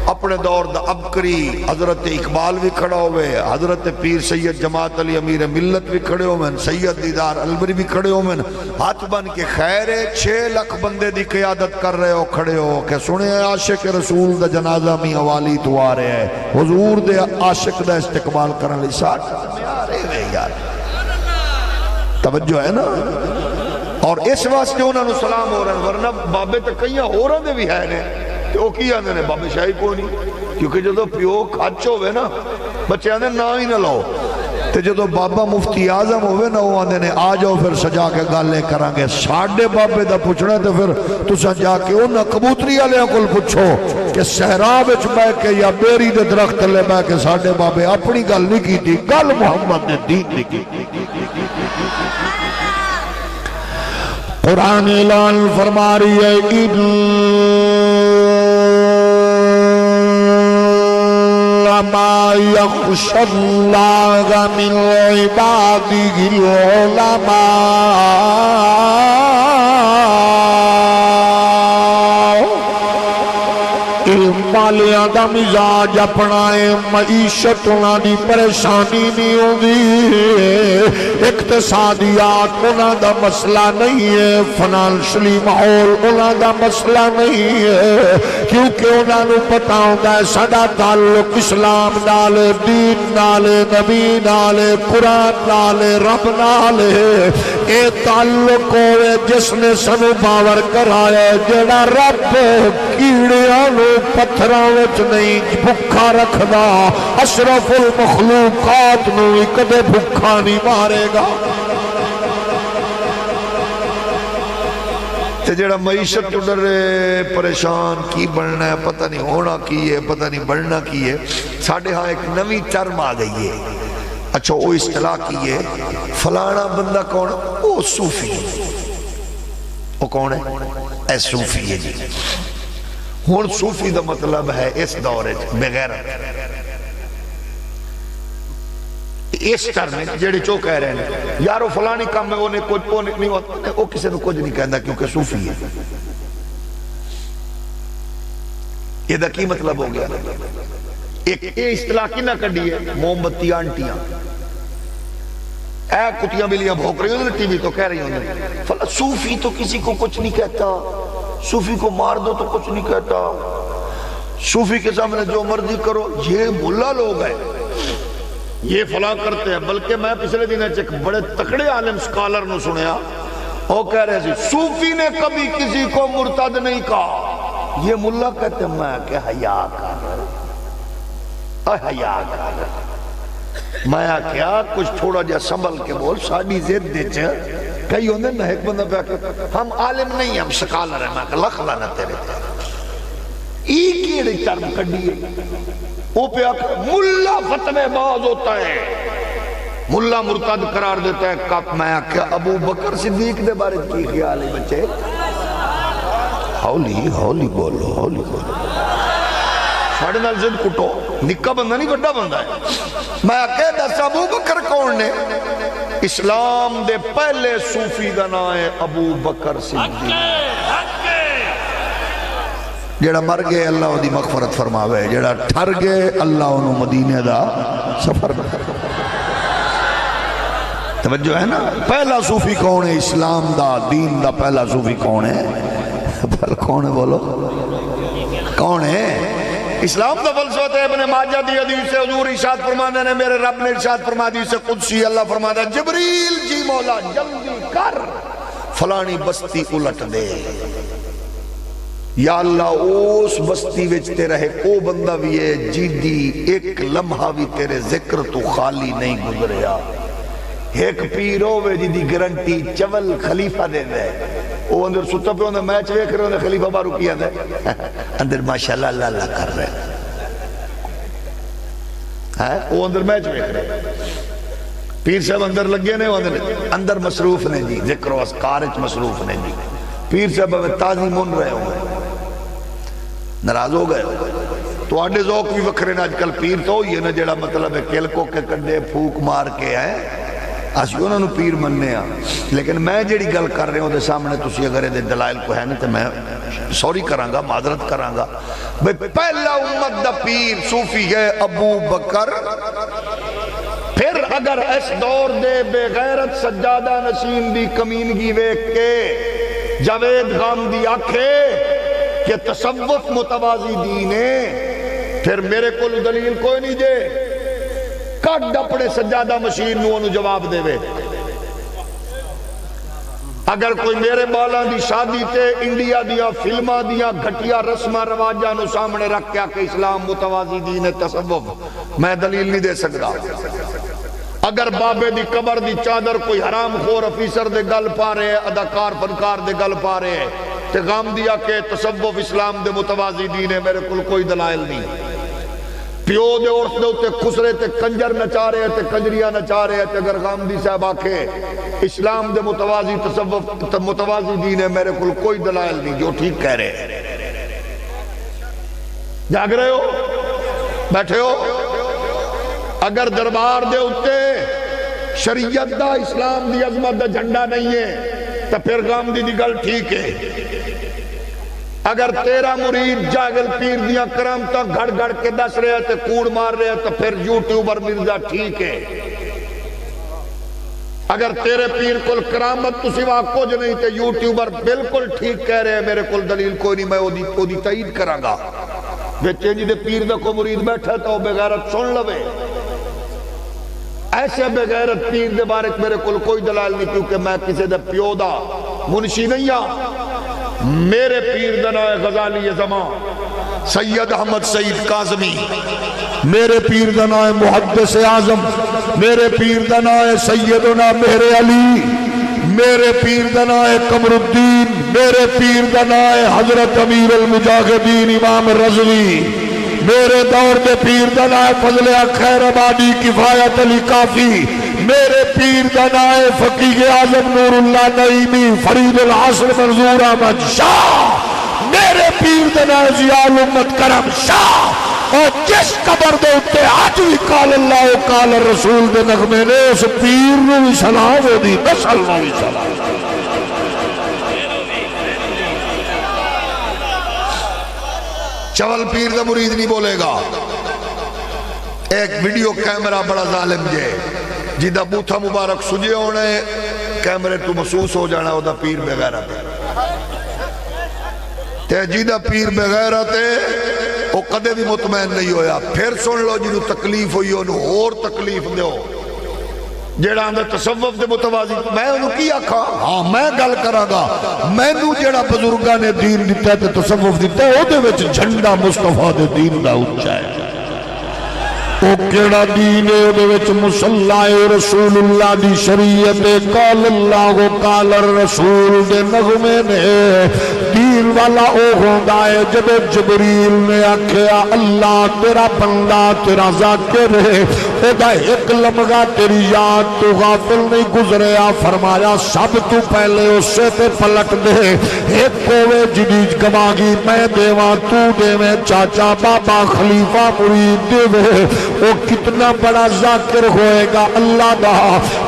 اپنے دور دا عبقری حضرت اقبال بھی کھڑا ہوئے، حضرت پیر سید جماعت علی امیر ملت بھی کھڑے ہوئے، سید دیدار البری بھی کھڑے ہوئے، ہاتھ بن کے خیر 6 لاکھ بندے دی قیادت کر رہے ہو، کھڑے ہو کہ سنے عاشق رسول دا جنازہ میں حوالی تو آ رہے ہیں، حضور دے عاشق دا استقبال کرنے لئے ساتھ آ رہے ہیں یار، توجہ ہے نا؟ اور اس واسطے انہوں نے سلام ہو رہے ہیں، ورنہ بابے تک کئیاں ہو رہے بھی ہے نے تو کی آنے نے بابے شاہی کو نہیں، کیونکہ جدو پیو کھچ ہوئے نا بچے آنے نا ہی نہ لاؤ، تو جدو بابا مفتی اعظم ہوئے نا وہ آنے نے آ جاؤ پھر سجا کے گالے کرانگے، ساڑھے بابے دا پوچھنا تو پھر تو سجا کے انہا کبوتری علیہ کل پوچھو کہ صحرا وچ بے کے یا بیری دے درخت لے بے کے ساڑھے بابے اپنی گل نہیں کی تھی، گل محمد نے دین نہیں کی تھی۔ قرآن اعلان فرما رہی ہے ما یخش اللہ من عبادہ العلماء، علم والیاں دا مزاج اپنائے، معیشت انہاں دی پریشانی نہیں ہوندی، اقتصادیات انہاں دا مسئلہ نہیں ہے، فنانشلی ماحول انہاں دا مسئلہ نہیں ہے، کیونکہ انہاں نو پتہ ہوتا ہے ساڈا تعلق اسلام نال، دین نال، نبی نال، قرآن نال، رب نال، اے تعلق ہوئے جس نے سنو باور کرایا جڑا رب کیڑیاں نو پتھراں وچ نہیں بھکھا رکھدا، اشرف المخلوقات نو کدے بھکھا نہیں مارے گا۔ تے جڑا معیشت تو ڈر پریشان کی بننا ہے، پتہ نہیں ہونا کی ہے، پتہ نہیں بننا کی ہے، ساڑھے ہاں ایک نوی ٹرم آ گئی ہے، اچھا وہ اصطلاح کی ہے فلانا بندہ کون ہے؟ وہ صوفی، وہ کون ہے؟ اے صوفی ہے جی۔ ہون صوفی دا مطلب ہے اس دورے بغیرت، اس ٹرم جڑے چو کہہ رہے ہیں یارو فلانی کام میں انہیں کچھ نہیں ہوتا، وہ کسی نے کچھ نہیں کہنا کیونکہ صوفی ہے۔ یہ دا کی مطلب ہو گیا؟ ایک اصطلاح کی نہ کڑی ہے موم بتی آنٹیاں، اے کتیاں بلیاں بھوک رہی ہوں ٹی وی تو کہہ رہی ہوں صوفی تو کسی کو کچھ نہیں کہتا، صوفی کو مار دو تو کچھ نہیں کہتا، صوفی کے سامنے جو مرضی کرو، یہ ملا لوگ ہیں، یہ فلاں کرتے ہیں۔ بلکہ میں پچھلے دن ایک بڑے تکڑے عالم سکالر نے سنیا، وہ کہہ رہے تھے صوفی نے کبھی کسی کو مرتد نہیں کہا، یہ ملا کہتے ہیں میں کہ حیا کر حیا کر، میں کیا کچھ تھوڑا جا سنبھل کے بول، ساڑی زید دے چھے کئی ہوندے نہ ایک بندہ پہ آکے ہم عالم نہیں ہم سکالر ہیں، میں کہ لکھ لانا تیرے ایک ہی ایک ٹرم کڑی ہے، وہ پہ آکے ملا فتوے باز ہوتا ہے، ملا مرتد قرار دیتا ہے، کب میں کہ ابو بکر صدیق دے بارے کی خیال ہے بچے؟ ہولی ہولی بولو، ہولی بولو، ساڑھے نال زد کٹو، نکا بندہ نہیں بڑا بندہ ہے۔ میں کہ دس ابو بکر کون نے؟ اسلام دے پہلے صوفی دا نام ہے ابو بکر صدیق، جڑا مر گئے اللہ دی مغفرت فرماوے، جڑا ٹھر گئے اللہ انہوں مدینے دا سفر بکر۔ توجہ ہے نا؟ پہلا صوفی کون ہے؟ اسلام دا دین دا پہلا صوفی کون ہے؟ بھل کون ہے بولو؟ کون ہے؟ اسلام دا فلسفہ ہے ابن ماجہ دی حدیث سے حضور ارشاد فرمانے نے، میرے رب نے ارشاد فرما دی سے قدسی اللہ فرماتا ہے جبریل جی مولا جلدی کر فلانی بستی الٹ دے، یا اللہ اس بستی وچ تیرے کو بندہ بھی ہے جیدی ایک لمحہ بھی تیرے ذکر تو خالی نہیں گزریا، ایک پیر ہوئے جی دی گرنٹی چول خلیفہ دے دے، وہ اندر ستا پہ اندر میچ ویک رہے اندر خلیفہ بارو کیا دے اندر ماشاءاللہ اللہ اللہ کر رہے ہیں، وہ اندر میچ ویک رہے، پیر صاحب اندر لگے نے، اندر مصروف نے جی، ذکر و اذکارچ مصروف نے جی، پیر صاحب ہمیں تازی من رہے ہوئے، ناراض ہو گئے تو آڈے ذوق بھی وکھرے نا، آج کل پیر تو یہ نا جڑا مطلب ہے کل کو کے کنڈے پھوک مار کے ہیں، اسی انہوں نے پیر مننے ہاں، لیکن میں جڑی گل کر رہے ہوں دے سامنے تسی اگر یہ دلائل کو ہے نا تو میں سوری کرانگا، معذرت کرانگا۔ پہلا امت دا پیر صوفی ہے ابو بکر، پھر اگر اس دور دے بے غیرت سجادہ نشین دی کمینگی ویک کے جاوید غامدی آکھے کہ تصوف متوازی دین ہے، پھر میرے کو دلیل کوئی نہیں جے، کٹ اپنے سجادہ مشین نو انو جواب دے وے۔ اگر کوئی میرے مولا دی شادی تے انڈیا دیا فلمہ دیا گھٹیا رسمہ رواجہ نو سامنے رکھ کیا کہ اسلام متوازی دین ہے تصوف، میں دلیل نہیں دے سکتا۔ اگر بابے دی قبر دی چادر کوئی حرام خور افیسر دے گل پا رہے ہیں، اداکار فنکار دے گل پا رہے ہیں، تے غامدیہ کہ تصوف اسلام دے متوازی دین ہے، میرے کل کوئی دلائل نہیں۔ پیو دے عورت دے ہوتے خسرے تے کنجر نچا رہے تے کنجریاں نچا رہے تے اگر غامدی صاحب آکھے اسلام دے متوازی تصوف متوازی دین ہے، میرے کل کوئی دلائل نہیں، جو ٹھیک کہہ رہے ہیں۔ جاگ رہے ہو؟ بیٹھے ہو؟ اگر دربار دے ہوتے شریعت دا اسلام دی عظمت دا جھنڈا نہیں ہے تو پھر غامدی دی گل ٹھیک ہے۔ اگر تیرا مرید جاگل پیر دیا کرامتا گھڑ گھڑ کے دس رہے تے کوڑ مار رہے تو پھر یوٹیوبر مرزا ٹھیک ہے۔ اگر تیرے پیر کل کرامت تو سوا کچھ نہیں تے یوٹیوبر بالکل ٹھیک کہہ رہے ہیں، میرے کل دلیل کوئی نہیں، میں او دی تائید کراں گا۔ بچے جی دے پیر دا کو مرید بیٹھا تو بے غیرت سن لوے، ایسے بے غیرت پیر دے بارک میرے کل کوئی دلائل نہیں، کیونکہ میں کسی دے پیو دا منشی نہیں ہاں۔ میرے پیر دا نام غزالی زمان سید احمد سعید کاظمی، میرے پیر دا نام محدث اعظم، میرے پیر دا نام سیدنا مہر علی، میرے پیر دا نام قمر الدین، میرے پیر دا نام حضرت امیر المجاہدین امام رضوی، میرے دور دے پیر دا نام فضل خیر آبادی کفایت علی کافی، میرے پیر دا نام فقیہ اعظم نور اللہ نعیمی فرید العصر منظور احمد شاہ، میرے پیر دا نام ضیاء الامت کرم شاہ، اور جس قبر دے اتے آج بھی قال اللہ و قال الرسول دے نغمے نے اس پیر نو بھی سلام ہو دی، نسل نو بھی سلام۔ چول پیر دا مرید نہیں بولے گا۔ ایک ویڈیو کیمرہ بڑا ظالم جے جیدہ بوتھا مبارک سجے ہونے کیمرے تو محسوس ہو جانا، او دا پیر بغیرت ہے تے جیدہ پیر بغیرت ہے وہ قدے بھی مطمئن نہیں ہویا۔ پھر سن لو جنہوں تکلیف ہوئی انہوں اور تکلیف دیو، جیڑا اندر تصوف دے متوازی، میں انہوں کی آکھا ہاں میں گل کرا گا، میں نو جیڑا بزرگاں نے دین دیتا ہے تصوف دیتا ہے، او دے وچ جھنڈا مصطفیٰ دے دین دا اونچا ہے۔ او کیڑا دین ہے دے وچ مصلی رسول اللہ دی شریعت، قال اللہ و قال الرسول دے نغمے نے دین والا او ہوندا ہے۔ جب جبریل نے آکھیا اللہ تیرا بندہ تیرا ذاکر ہے، او دا ایک لمحہ تیری یاد تو غافل نہیں گزریا، فرمایا سب تو پہلے اس سے تے پلٹ دے، ایک کوے جدی گواہی میں دیواں تو دے میں چاچا بابا خلیفہ مرید دے وے، وہ کتنا بڑا ذاکر ہوئے گا اللہ دا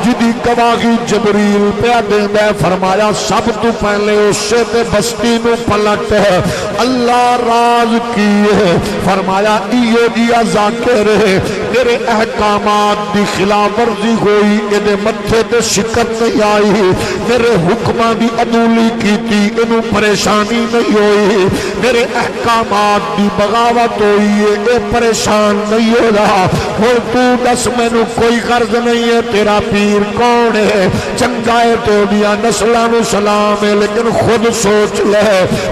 جدی گواہی جبریل پہ دے میں، فرمایا سب تو پہلے اس سے تے بستی نو پلٹ ہے، اللہ راز کیے، فرمایا ایو دیا ذاکر ہے، میرے احکامات دی خلاف ورزی ہوئی، انہیں متھے تے شکت نہیں آئی، میرے حکمہ دی عدولی کی تھی انہوں پریشانی نہیں ہوئی، میرے احکامات دی بغاوت ہوئی ہے اے پریشان نہیں ہو رہا۔ اور تو دس میں نو کوئی غرض نہیں ہے، تیرا پیر کون ہے؟ چنگائے تو دیا نسلانو سلام ہے، لیکن خود سوچ لے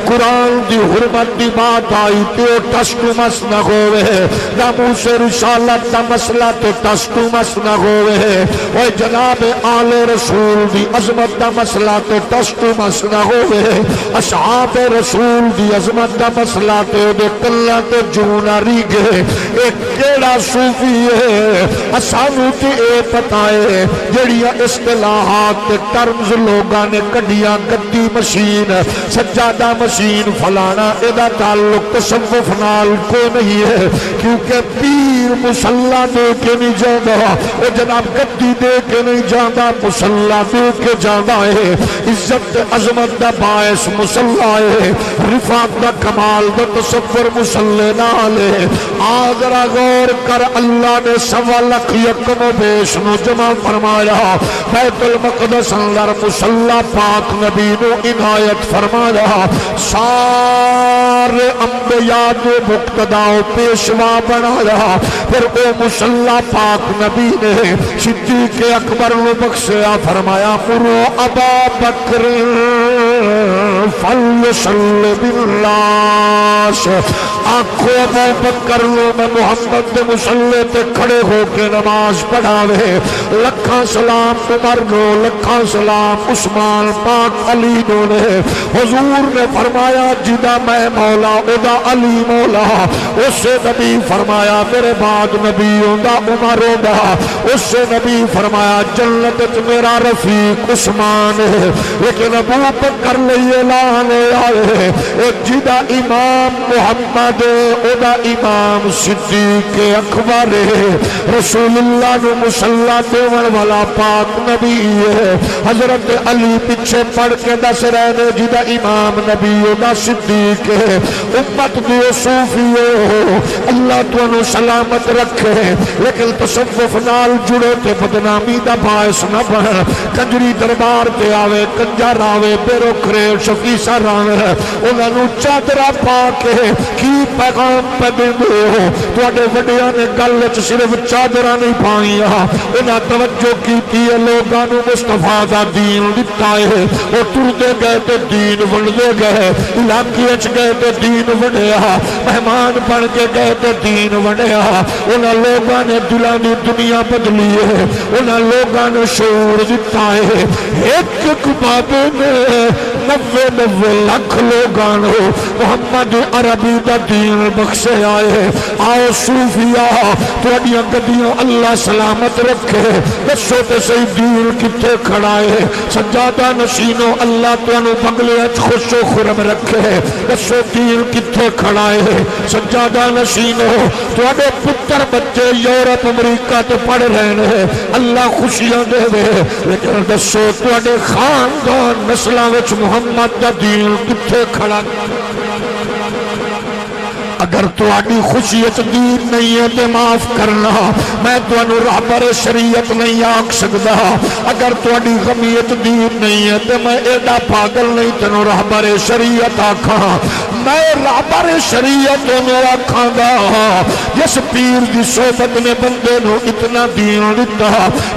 قرآن دی حرمت دی بات آئی تو ٹسٹو مس نہ ہوئے، ناموس رسالت دا مسئلہ تو ٹسٹو مس نہ ہوئے، اور جناب آل رسول دی عظمت دا مسئلہ تو ٹسٹو مس نہ ہوئے، اصحاب رسول دی عظمت دا مسئلہ تو دے کلہ تو جونا ری گئے۔ ایک کیڑا صوفی ہے اسانو تے اے پتائے جڑیاں اصطلاحات تے ٹرمز لوگاں نے کڈیاں گدی مشین سجادہ مشین فلانا
ادا تعلق تصوف نال کو نہیں ہے، کیونکہ پیر مصلا دے کے نہیں جانا، وہ جناب گدی دے کے نہیں جانا، مصلا دے کے جانا ہے۔ عزت عظمت دا باعث مصلا ہے، رفعت دا کمال دا تصور مصلے نال ہے۔ آذرا غور کر، اللہ نے 1.25 لاکھ یکم و بیش نو جمع فرمایا، بیت المقدس اندر مصلا پاک نبی نو عنایت فرمایا، سارے انبیاء دے مقتدا و پیشوا بنایا، پھر او مصلا پاک نبی نے صدیق اکبر نو بخشیا، فرمایا مرو ابا بکر فلیصلی بالناس، آنکھو ابو بکر نو میں محمد دے مصلے تے کھڑے ہو کے نماز پڑھاوے، لکھاں سلام عمر نو، لکھاں سلام عثمان پاک علی نو نے۔ حضور نے فرمایا جدا میں مولا ادا علی مولا، اس سے نبی فرمایا میرے بعد نبی ہوندا عمر ہوندا، اس سے نبی فرمایا جنت میرا رفیق عثمان ہے، لیکن ابو بکر لئے لانے آئے جدا امام محمد ادا امام صدیق اکبر رسول اللہ نے مصلا دیون والا پاک نبی ہے۔ حضرت علی پیچھے پڑھ کے دس رہے جدا امام نبی ادا صدیق ہے۔ امت دیو صوفیو اللہ تو انو سلامت رکھے، لیکن تصوف نال جڑے تے بدنامی دا باعث نہ بن، کنجری دربار تے آوے، کنجر آوے، بیرو کریل شفیسہ راوے، انہاں نو چادرہ پا کے کی پیغام پہ دیندے ہو، تو اڈے وڈیاں نے گلچ صرف چادرہ نہیں پائیاں، انہاں توجہ کی تیئے لوگاں نو مصطفیٰ دا دین دتا ہے، وہ ٹردے گئے تے دین ونڈے گئے، علاقے اچ گئے تے دین ونڈیا، مہمان بن کے گئے تے دین ونڈیا، انہاں لوگاں نے دلانی دنیا بدلی ہے، انہاں لوگاں نے شعور دتا ہے۔ ایک ایک بابے میں 90 لاکھ لوگاں نے محمد عربی دا دین بخشے آئے۔ آؤ صوفیاء تھوڑیاں گدیاں اللہ سلامت رکھے، دسو تے صحیح دین کتے کھڑا ہے، سجادہ نشینو اللہ تو انو بنگلے اچ خوش و خرم رکھے، دسو دین کتے کھڑا ہے، سجادہ نشینو تھوڑے پتر بچے یورپ امریکہ تے پڑھ رہے ہیں، اللہ خوشیاں دے دے، لیکن دسو تھوڑے خاندان نسلہ وچ محمد دا دین کتے کھڑا۔ اگر تو آڈی خوشیت دین نہیں ہے تے معاف کرنا، میں تو انو رہبر شریعت نہیں آکھ سکتا، اگر تو آڈی غمیت دین نہیں ہے تے میں ایڈا پاگل نہیں تنو رہبر شریعت آکھاں، میں رہبر شریعت انو آکھاں گا جس پیر دی صحبت نے بندے نو اتنا دین دیتا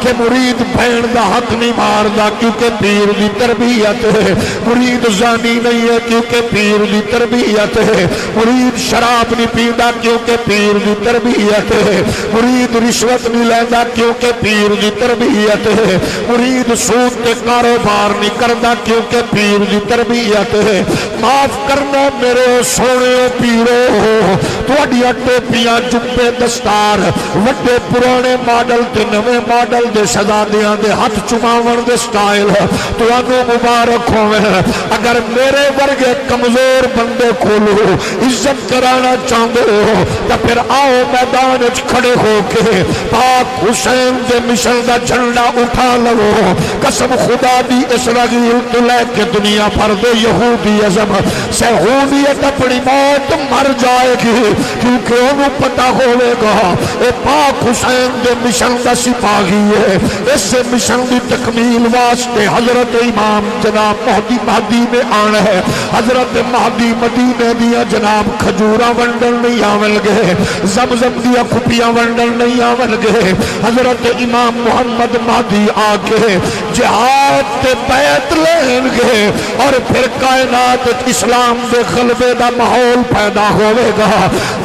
کہ مرید بھین دا حق نہیں ماردا کیونکہ پیر دی تربیت ہے، مرید زانی نہیں ہے کیونکہ پیر دی تربیت ہے، مرید شراب نہیں پیدا کیونکہ پیر دی تربیت ہے، مرید رشوت نہیں لینا کیونکہ پیر دی تربیت ہے، مرید سود تے کاروبار نہیں کردا کیونکہ پیر دی تربیت ہے۔ معاف کرنا میرے سونے پیرو، تواڈیاں ٹوپیاں جبے دستار وڈے پرانے ماڈل تے نویں ماڈل دے شہزادیاں دے ہاتھ چماون دے سٹائل تانوں مبارک ہوویں، اگر میرے ورگے کمزور بندے کولو عزت کرانا چاہتے ہو تو پھر آؤ میدان وچ کھڑے ہو کے پاک حسین دے مشن دا جھنڈا اٹھا لو، قسم خدا دی اسرائیل تو لے کے دنیا پر دے یہودی ازم سہولیت اپنی موت مر جائے گی، کیونکہ انہوں پتہ ہوئے گا اے پاک حسین دے مشن دا سپاہی ہے، اس سے مشن دی تکمیل واسطے حضرت امام جناب مہدی میں آنا ہے، حضرت مہدی مدینے دیا جناب کھجورہ ونڈن نہیں آول گے، زمزم دیا کھپیاں ونڈن نہیں آول گے، حضرت امام محمد مہدی آگے جہاد تے بیعت لین گے اور پھر کائنات اسلام دے غلبے دا ماحول پیدا ہوئے گا۔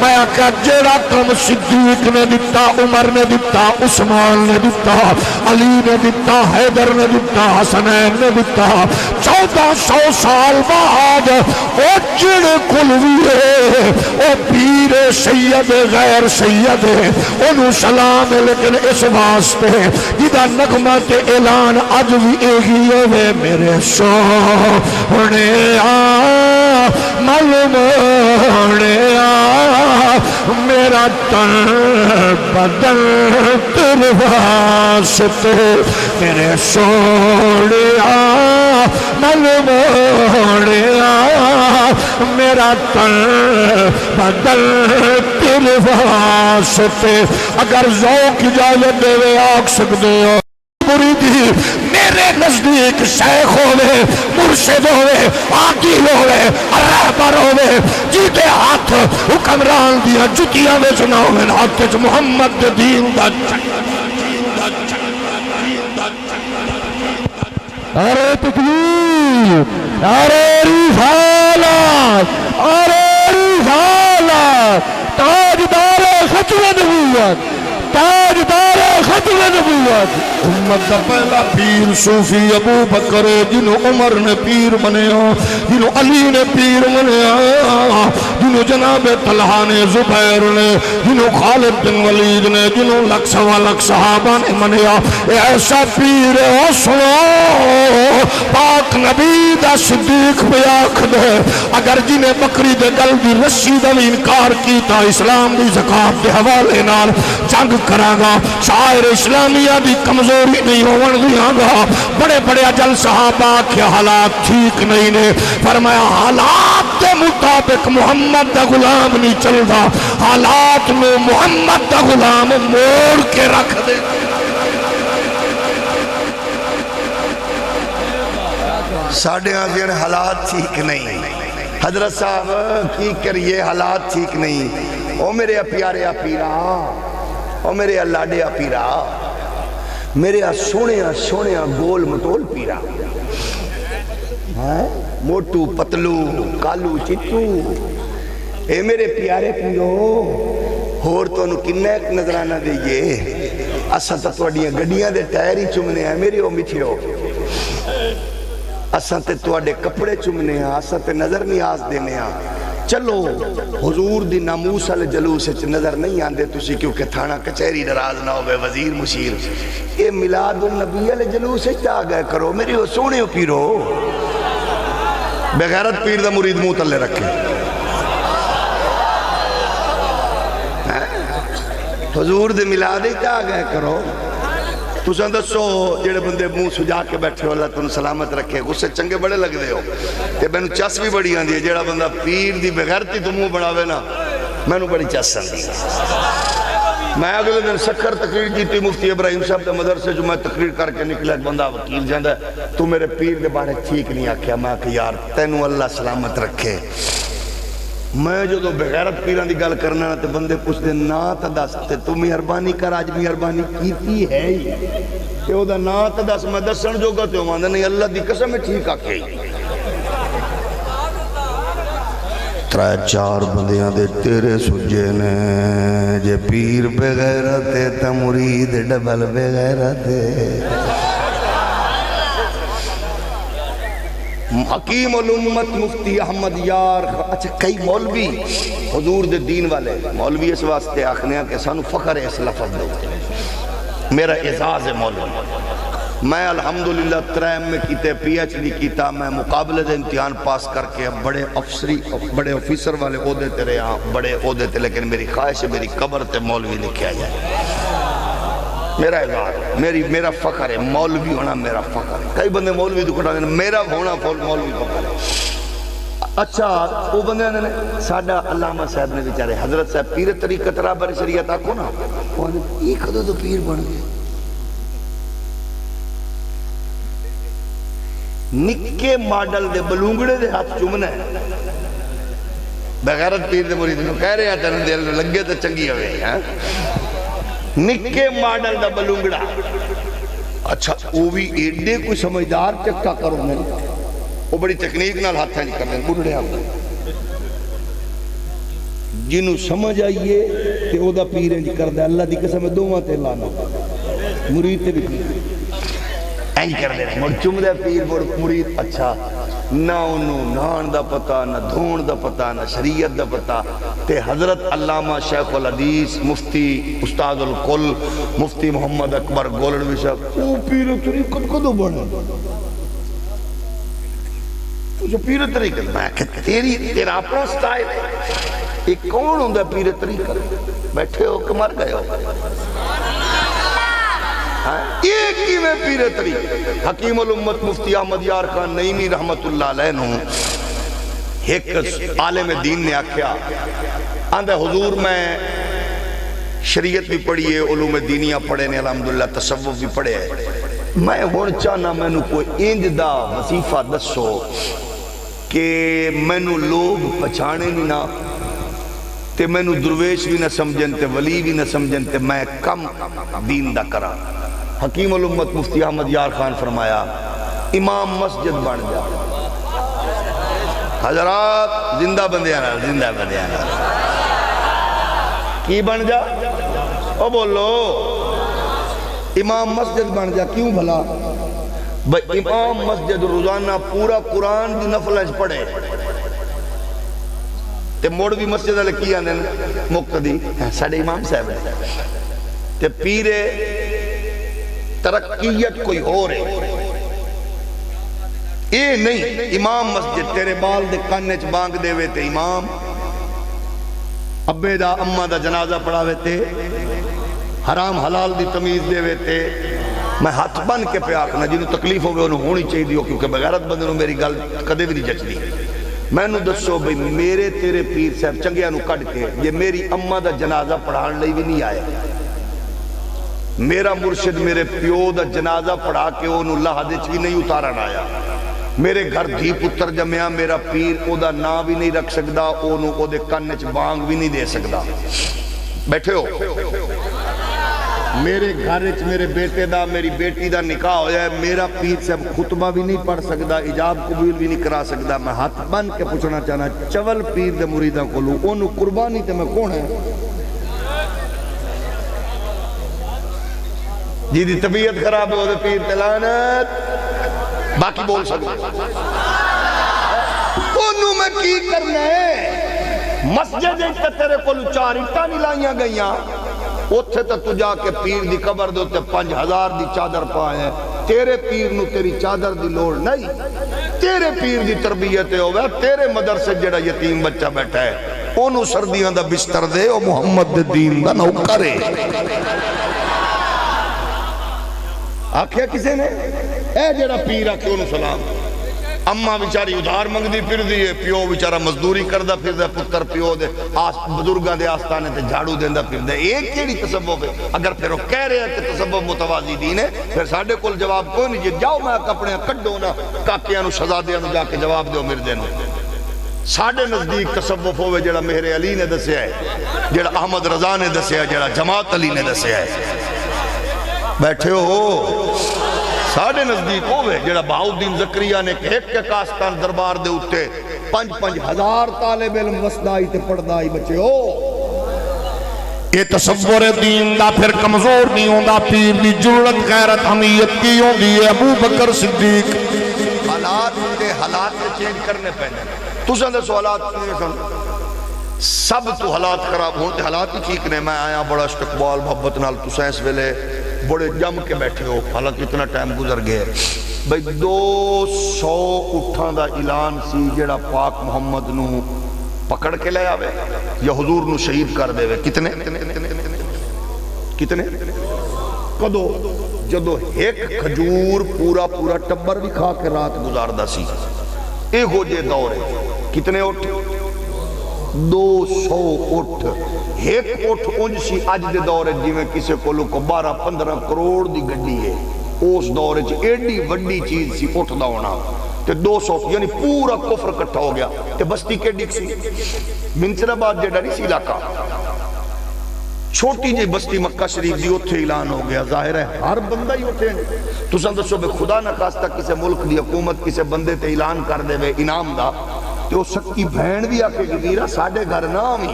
میں آکھا جیڑا کم صدیق نے دیتا، عمر نے دیتا، عثمان نے دیتا، علی نے دیتا، حیدر نے دیتا، حسنین نے دیتا، 1400 سال بعد او جڑے کلوی ہے او پیر سید غیر سید ہے انہوں سلام ہے لیکن اس واسطے جدہ نغمہ تے اعلان اج بھی ایگی ہوئے میرے سونے معلوم ہونے میرا تن بدن تیرے واسطے میرے سونے معلوم ہونے میرا تن بدن تیرے واسطے اگر ذوق اجازت دے وے آگ سکتے ہو مریدی میرے نزدیک شیخ ہوئے مرشد ہوئے عاقل ہوئے رہبر ہوئے جیتے ہاتھ حکمران دیا جتیاں میں سنا ہوئے ہاتھ چ محمد دین دا ارے تکبیر ارے رسالت ارے رسالت تاجدار ختم نبوت تاجدار ختم نبوت امت دا پہلا پیر صوفی ابو بکر جنہوں عمر نے پیر بنیا جنہوں علی نے پیر بنیا جنہوں جناب طلحہ نے زبیر نے جنہوں خالد بن ولید نے جنہوں لکھ سوا لکھ صحابہ نے بنیا ایسا پیر ہے سنو پاک نبی دا صدیق بیاکھ دے اگر جنہیں بکری دے گل دی رسی دا بھی انکار کیتا اسلام دی زکاة دے حوالے نال جنگ کراگا شاعر اسلامیہ دی کمزوری نہیں ہون دیا گا بڑے بڑے اجل صحابہ کے حالات ٹھیک نہیں نے فرمایا حالات دے مطابق محمد دا غلام نہیں چل دا حالات میں محمد دا غلام موڑ کے رکھ دے
ساڑھے آزیر حالات ٹھیک نہیں حضرت صاحب کی کریے حالات ٹھیک نہیں او میرے پیارے پیرا او میرے لاڈے پیرا میرے سونے گول مٹول پیرا موٹو پتلو کالو چٹو اے میرے پیارے پیرو ہور تو انہوں کنہ ایک نظرانہ دیئے اساں تا توڑیاں گڑیاں دے ٹائری چمنے ہیں میری او مٹھے ہو اساں تے توڑے کپڑے چمنے ہیں اساں تے نظر نیاز دینے ہیں چلو حضور دی ناموس علی جلوس اچھ نظر نہیں آندے تسی کیونکہ تھانہ کچھری نراز نہ ہوئے وزیر مشیر اے ملاد النبی علی جلوس اچھ تا آگئے کرو میری وہ سونے ہو پیرو بغیرت پیر دا مرید منہ تلے رکھے حضور دے ملاد اچھ تا آگئے کرو تُساں دسو جڑے بندے منہ سجا کے بیٹھے ہو اللہ تُن سلامت رکھے غصے چنگے بڑے لگ دے ہو کہ میں نے چس بھی بڑی آن دی ہے جڑا بندہ پیر دی بغیرتی تو منہ بڑھاوے نا میں نے بڑی چس آن دی میں اگلے دن سکر تقریر کی تھی مفتی ابراہیم صاحب دے مدرسے جو میں تقریر کر کے نکلا ایک بندہ وکیل جاندہ تو میرے پیر دے بارے ٹھیک نہیں آکھیا میں کہ یار تینوں اللہ سلامت رکھے میں جو بغیرت پیران دی گل کرنا تے بندے پوچھ دے نا تا دس تے تو مہربانی کر آج مہربانی کیتی ہے ہی کہ او دا نا تا دس میں دسن جو گا تے ہوں نہیں اللہ دی قسم میں ٹھیک آکے
ترائے چار بندیاں دے تیرے سجے نے جے پیر بغیرت تا مرید ڈبل بغیرت
حکیم الامت مفتی احمد یار اچھا کئی مولوی حضور دے دین والے مولوی اس واسطے آخنے ہیں کہ سانو فخر ہے اس لفظ دو میرا اعزاز ہے مولوی میں الحمدللہ ترائم میں کیتے پی ایچ ڈی کیتا میں مقابلے دے امتحان پاس کر کے بڑے افیسر والے عہدے تے رہے ہاں بڑے عہدے تے لیکن میری خواہش ہے میری قبر تے مولوی لکھا جائے میرا اعزاز میرا فخر ہے مولوی ہونا میرا فخر ہے کئی بندے مولوی دکھڑا دینا میرا ہونا مولوی فخر ہے اچھا وہ بندے نے ساڑھا علامہ صاحب نے بیچارے حضرت صاحب پیر طریقت رابر شریعت آکھو نا ایک خدو تو پیر بن گئے نکے ماڈل دے بلونگڑے دے ہاتھ چمنا ہے بغیرت پیر دے مرید نے کہہ رہے ہیں تنہ دے لگے تو چنگی ہوئے ہیں نکے ماڈل دا بلونگڑا اچھا وہ بھی ایڈے کوئی سمجھدار چکا کرو میں وہ بڑی تکنیک نال ہاتھ نہیں کرنے بڑھڑے ہم جنہوں سمجھ آئیے کہ وہ دا پیریں جی کر دے اللہ دی قسم دو ماں تے لانا مرید تے بھی اینج کر دے مڑ چم دے پیر مرید اچھا نہ انہوں نہان دا پتہ، نہ دھون دا پتہ، نہ شریعت دا پتہ. تے حضرت علامہ شیخ الحدیث مفتی استاد الکل مفتی محمد اکبر گولڑوی صاحب او پیر طریقت کدو بنے؟ جو پیر طریقت میں کہ تیرا اپنا سٹائل ہے. ایک کون ہوندہ پیر طریقت؟ بیٹھے ہو کہ مر گئے ہو؟ ایک ہی میں پیر طریقت. حکیم الامت مفتی احمد یار خان نعیمی رحمت اللہ علیہ نو ایک عالم دین نے آکھیا آندھے حضور میں شریعت بھی پڑھی ہے، علوم دینیاں پڑھے نے، الحمدللہ تصوف بھی پڑھے ہے. میں ہون چاہنا میں نو کوئی انج دا وظیفہ دسو کہ میں نو لوگ پچھانے نہیں نہ تے میں نو درویش بھی نہ سمجھن تے ولی بھی نہ سمجھن تے میں کم دین دا کرا. حکیم الامت مفتی احمد یار خان فرمایا امام مسجد بن جا. حضرات زندہ بندیانا زندہ بندیانا کی بن جا؟ او بولو امام مسجد بن جا. کیوں بھلا؟ بھئی امام مسجد روزانہ پورا قرآن دی نفلج پڑھے تے موڑ بھی مسجد علیہ کیا نے مقتدی ساڑھے امام صاحب ہے تے پیرے ترقیت کوئی ہو رہے. اے نہیں امام مسجد تیرے بال دے کانچ بانگ دے وے تے امام ابے دا اممہ دا جنازہ پڑھاوے تے حرام حلال دی تمیز دے وے تے. میں ہاتھ بن کے پہ آکھنا جنہوں تکلیف ہوگے انہوں ہونی چاہیے دیو کیونکہ بغیرت بندے میری گل کدے بھی نہیں جچ دی. میں نو دسو بھئی میرے تیرے پیر صاحب چنگیاں نو کٹ کے یہ میری اممہ دا جنازہ پڑھان لئی بھی نہیں آئے. میرا مرشد میرے پیو دا جنازہ پڑھا کے انہوں لہدے چی نہیں اتارن آیا. میرے گھر دھی پتر جمعہ میرا پیر او دا نا بھی نہیں رکھ سکدا، انہوں او دے کنچ بانگ بھی نہیں دے سکدا. بیٹھے ہو میرے گھر وچ میرے بیٹے دا میری بیٹی دا نکاح ہویا ہے، میرا پیر صاحب خطبہ بھی نہیں پڑھ سکدا، اجاب قبول بھی نہیں کرا سکدا. میں ہاتھ بن کے پوچھنا چاہنا چول پیر دے مریداں کولوں اونوں قربانی تے میں کون ہے جی دی طبیعت خراب ہے وہ دے پیر تے لعنت باقی بول سکتا اونوں میں کی کرنا ہے؟ مسجد تے تیرے کولوں 4 اٹاں نہیں لائیاں گئیاں اتھے تا تو جا کے پیر دی قبر دے تے 5000 دی چادر پائے. تیرے پیر نو تیری چادر دی لوڑ نہیں، تیرے پیر دی تربیت ہوئے تیرے مدرسے جڑا یتیم بچہ بیٹھا ہے انہوں سردیاں دا بستر دے او محمد دے دین دا نوکر ہے. آکھیا کسے نے اے جڑا پیر آکھے انہوں سلام. اممہ بیچاری ادھار منگ دی پھر دیئے، پیو بیچارہ مزدوری کردہ پھر دے، پتر پیو دے بزرگاں دے آستانے تے جھاڑو دیندہ پھر دے. ایک کیڑی تصوف ہے؟ اگر پھر وہ کہہ رہے ہیں کہ تصوف متوازی دین ہے پھر ساڑھے کل جواب کوئی نہیں. جی جاؤ میں اپنے کڈو نا کاکیاں نو شہزادیاں نو جا کے جواب دیو مردے نو. ساڑھے نزدیک تصوف ہوئے جڑا مہر علی نے دسیا ہے، جڑا احمد رضا نے دسیا ہے، جڑا جماعت علی نے دسیا ہے. بیٹھے ہو ساڑھے نزدیک ہوئے جڑا بہاؤدین زکریہ نے کہ ایک کاستان دربار دے اٹھے 5,000 طالب علم وسدائی تے پڑھدائی بچے ہو.
یہ تصور دین دا پھر کمزور نہیں ہوندہ. پیر دی جرت غیرت حمیت کی ہوندی ہے. ابو بکر صدیق
حالات کے چینج کرنے پہنے تو سندے سوالات سب تو حالات خراب ہوتے حالات ہی ٹھیک نے. میں آیا بڑا استقبال محبت نال تو سینس ویلے بڑے جم کے بیٹھے ہو، حالانکہ اتنا ٹائم گزر گئے. بھئی 200 اٹھان دا اعلان سی جڑا پاک محمد نو پکڑ کے لے آوے یا حضور نو شہید کر دے وے. کتنے کتنے کدو جدو ایک کھجور پورا پورا ٹبر بھی کھا کے رات گزار دا سی. ایک ہو جے دورے کتنے اٹھ 200 اٹھ. ایک اٹھ انج سی اج دے دورے جی میں کسے کو لو کو 12-15 کروڑ دی گڈی ہے. اس دورے چ ایڈی وڈی چیز سی اٹھ دا ہونا تے 200 یعنی پورا کفر کٹھا ہو گیا. تے بستی کے ڈک سی منصرآباد جڑا نہیں سی علاقہ چھوٹی جی بستی مکہ شریف دی اتھے اعلان ہو گیا. ظاہر ہے ہر بندہ ہی اتھے تو سندسو بے خدا نہ خواستہ کسے ملک دی حکومت کسے بندے تے اعلان کر دے وے انعام دا تو سکی بہن بھی آکے گیرہ ساڑھے گھر نام ہی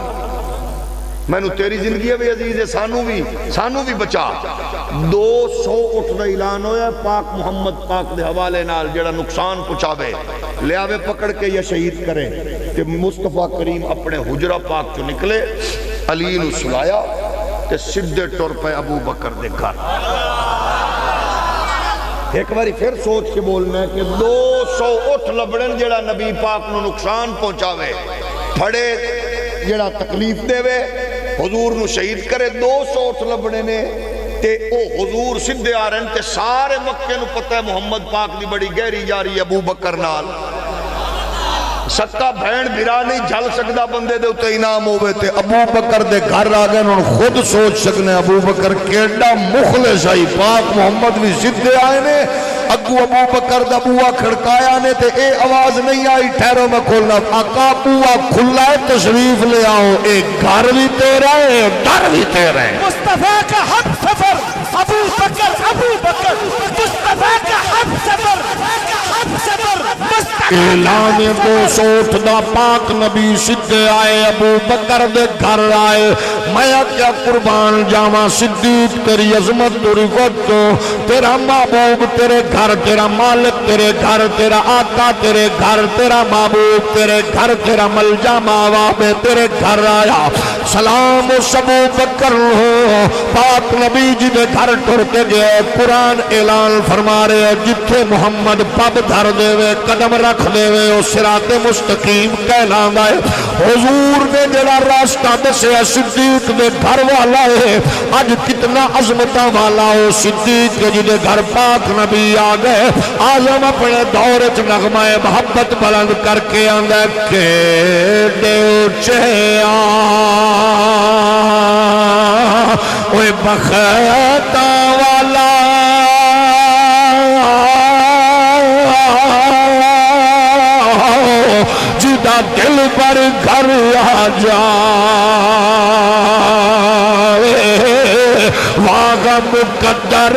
میں نو تیری زندگی بھی عزیز ہے سانو بھی بچا. 200 اٹھ دا اعلان ہویا پاک محمد پاک دے حوالے نال جڑا نقصان پچھاوے لے آوے پکڑ کے یا شہید کریں کہ مصطفیٰ کریم اپنے حجرہ پاک چو نکلے علی نو سلایا کہ سدھے ٹر پہ ابو بکر دے گھر ایک باری پھر سوچ کے بولنا ہے کہ 200 اٹھ لبڑن جڑا نبی پاک نو نقصان پہنچاوے پھڑے جڑا تکلیف دے وے حضور نو شہید کرے 200 اٹھ لبڑے نے تے او حضور سدھے آ رہے ہیں تے سارے مکے نو پتہ ہے محمد پاک دی بڑی گہری جاری ابو بکر نال سکا بھین بھرا نہیں جھل سکدا بندے دے اتے انعام ہوئے تے ابو بکر دے گھر آگئے انہوں خود سوچ سکنے ابو بکر کیڑا مخلص آئی پاک محمد بھی سدھے آئے نے اگو ابو بکر دا بوا کھڑکایا نے تے اے آواز نہیں آئی ٹھہرو میں کھولنا آقا بوا کھلا ہے تشریف لے آؤ ایک گھر بھی تیرا ہے در بھی تیرا ہے
مصطفیٰ کا ہم سفر ابو بکر مصطفیٰ کا ہم سفر اعلان 200 دا پاک نبی سدھے آئے ابو بکر دے گھر آئے میں کیا قربان جاواں صدیق تیری عظمت تیری رفعت تیرا محبوب تیرے گھر تیرا مالک تیرے گھر تیرا آقا تیرے گھر تیرا محبوب تیرے گھر تیرا ملجا ماواب تیرے گھر آیا سلام اس ابو بکر ہو پاک نبی جی دے گھر ٹر کے گئے قرآن اعلان فرما رہے جتھے محمد پب دھر دے وے قدم رکھ دے وے او صراط مستقیم کہلان دائے حضور نے جڑا راستہ دسے صدیق دے گھر والا ہے آج کتنا عظمتہ والا ہو صدیق کے جی دے گھر پاک نبی آگئے آزم اپنے دور چ نغمہ محبت بلند کر کے آندے کے دیو چہیا اوے بخیتا والا جدا دل پر گھر آ جا واغم قدر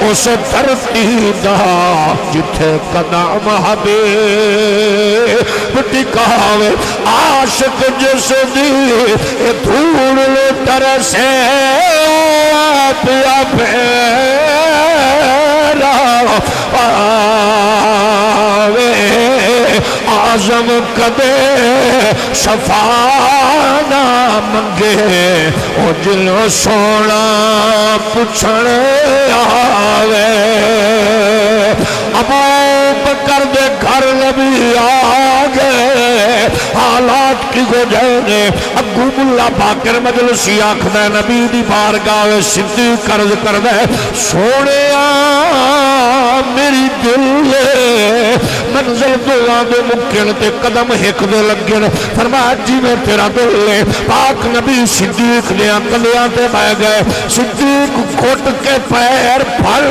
اس دھرتی دا جتھے قدم حبیب ٹکاوے عاشق جس دی دھوڑ ترسے پیا پھیرا آوے آزم کدے شفاعہ منگے او جلو سونا پچھڑے آوے ابو بکر دے گھر نبی آگئے حالات کی گو جائے ابو ملا باکر مجلسی آکھنا نبی دی بارگاہ صدیق قرض کردہ سونے میری دل منزل دعا دے ممکن تے قدم ہک دے لگن فرمایا جی میں تیرا دل لے پاک نبی صدیق نے کلیاں تے بہ گئے صدیق کھٹ کے پیر پھل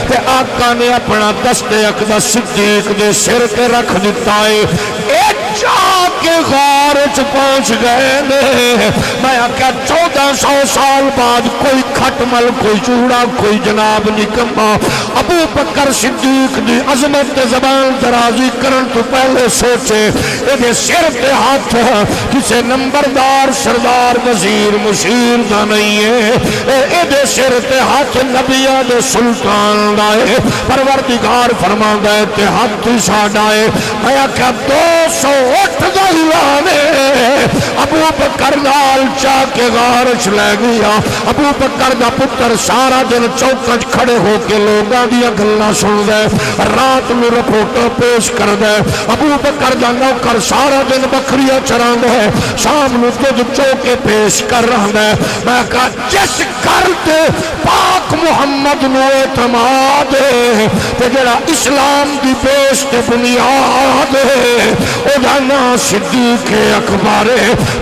تے آقا نے اپنا دست اقدس صدیق دے سر تے رکھ دیتا ہے ایک جا کے غار چ پہنچ گئے نے میں آقا 1400 سال بعد کوئی کھٹمل کوئی چوڑا کوئی جناب نکما ابو بکر صدیق دی عظمت زبان درازی کرن تو پہلے سوچے ایدے سر پہ ہاتھ کسے نمبردار سردار وزیر مشیر دا نہیں ہے ایدے سر پہ ہاتھ نبیہ دے سلطان دائے پروردگار فرما دائے تے ہاتھ ساڑھائے میں کہا 208 دلانے ابو بکر نال چاہ کے غارش لے گیا ابو بکر دا پتر سارا دن چوکٹ کھڑے ہو کے لوگاں دیا گلہ سن دے رات میں رپورٹوں پیش کر دے ابو بکر دا نوکر سارا دن بکریاں چران دے شام نو دودھ چوکے پیش کر رہا دے میں کہا جس کرتے پاک محمد نو اعتماد تے جڑا اسلام دی بیش تے بنیاد او جانا صدیق اکبر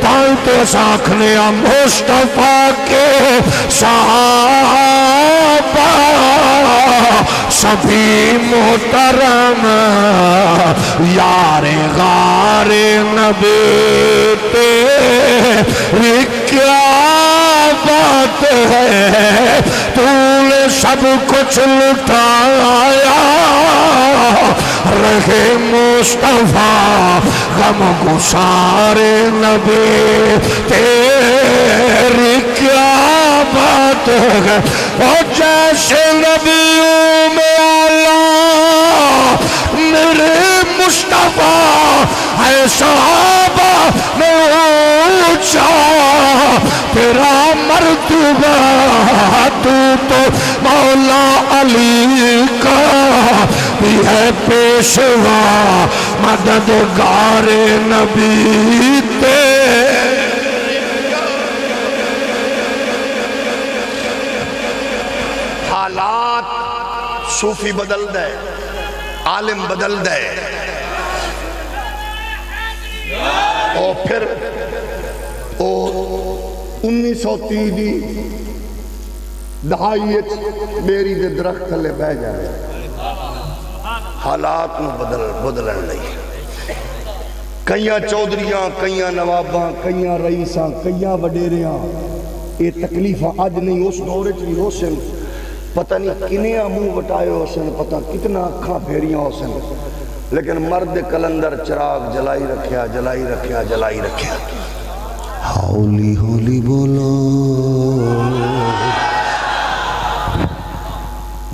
پائیں تے ساکھنے مصطفیٰ کے صحابہ سبھی محترم یار غار نبی تیری کیا بات ہے تو نے سب کچھ لٹایا رہے مصطفیٰ غم گسار نبی تیری کیا بات ہے اور جیسے نبیوں میں اللہ میرے شاہ تیرا مرتبہ تو مولا علی کا بھی ہے پیشوا مددگار نبی
حالات صوفی بدل دے عالم بدل دے اور پھر 1930 دی دہائی میری دے درخت تھلے بہ جائے حالات نو بدلن لئی کئیاں چودھریاں کئیاں نواباں کئیاں رئیساں کئیاں وڈیریاں یہ تکلیفاں اج نہیں اس دور چ ہو سن پتہ نہیں کنیاں منہ وٹائے ہو سن پتہ کتنا اکھاں پھیریاں ہو سن لیکن مرد کلندر چراغ جلائی رکھیا جلائی رکھیا جلائی رکھیا
ہولی ہولی بولو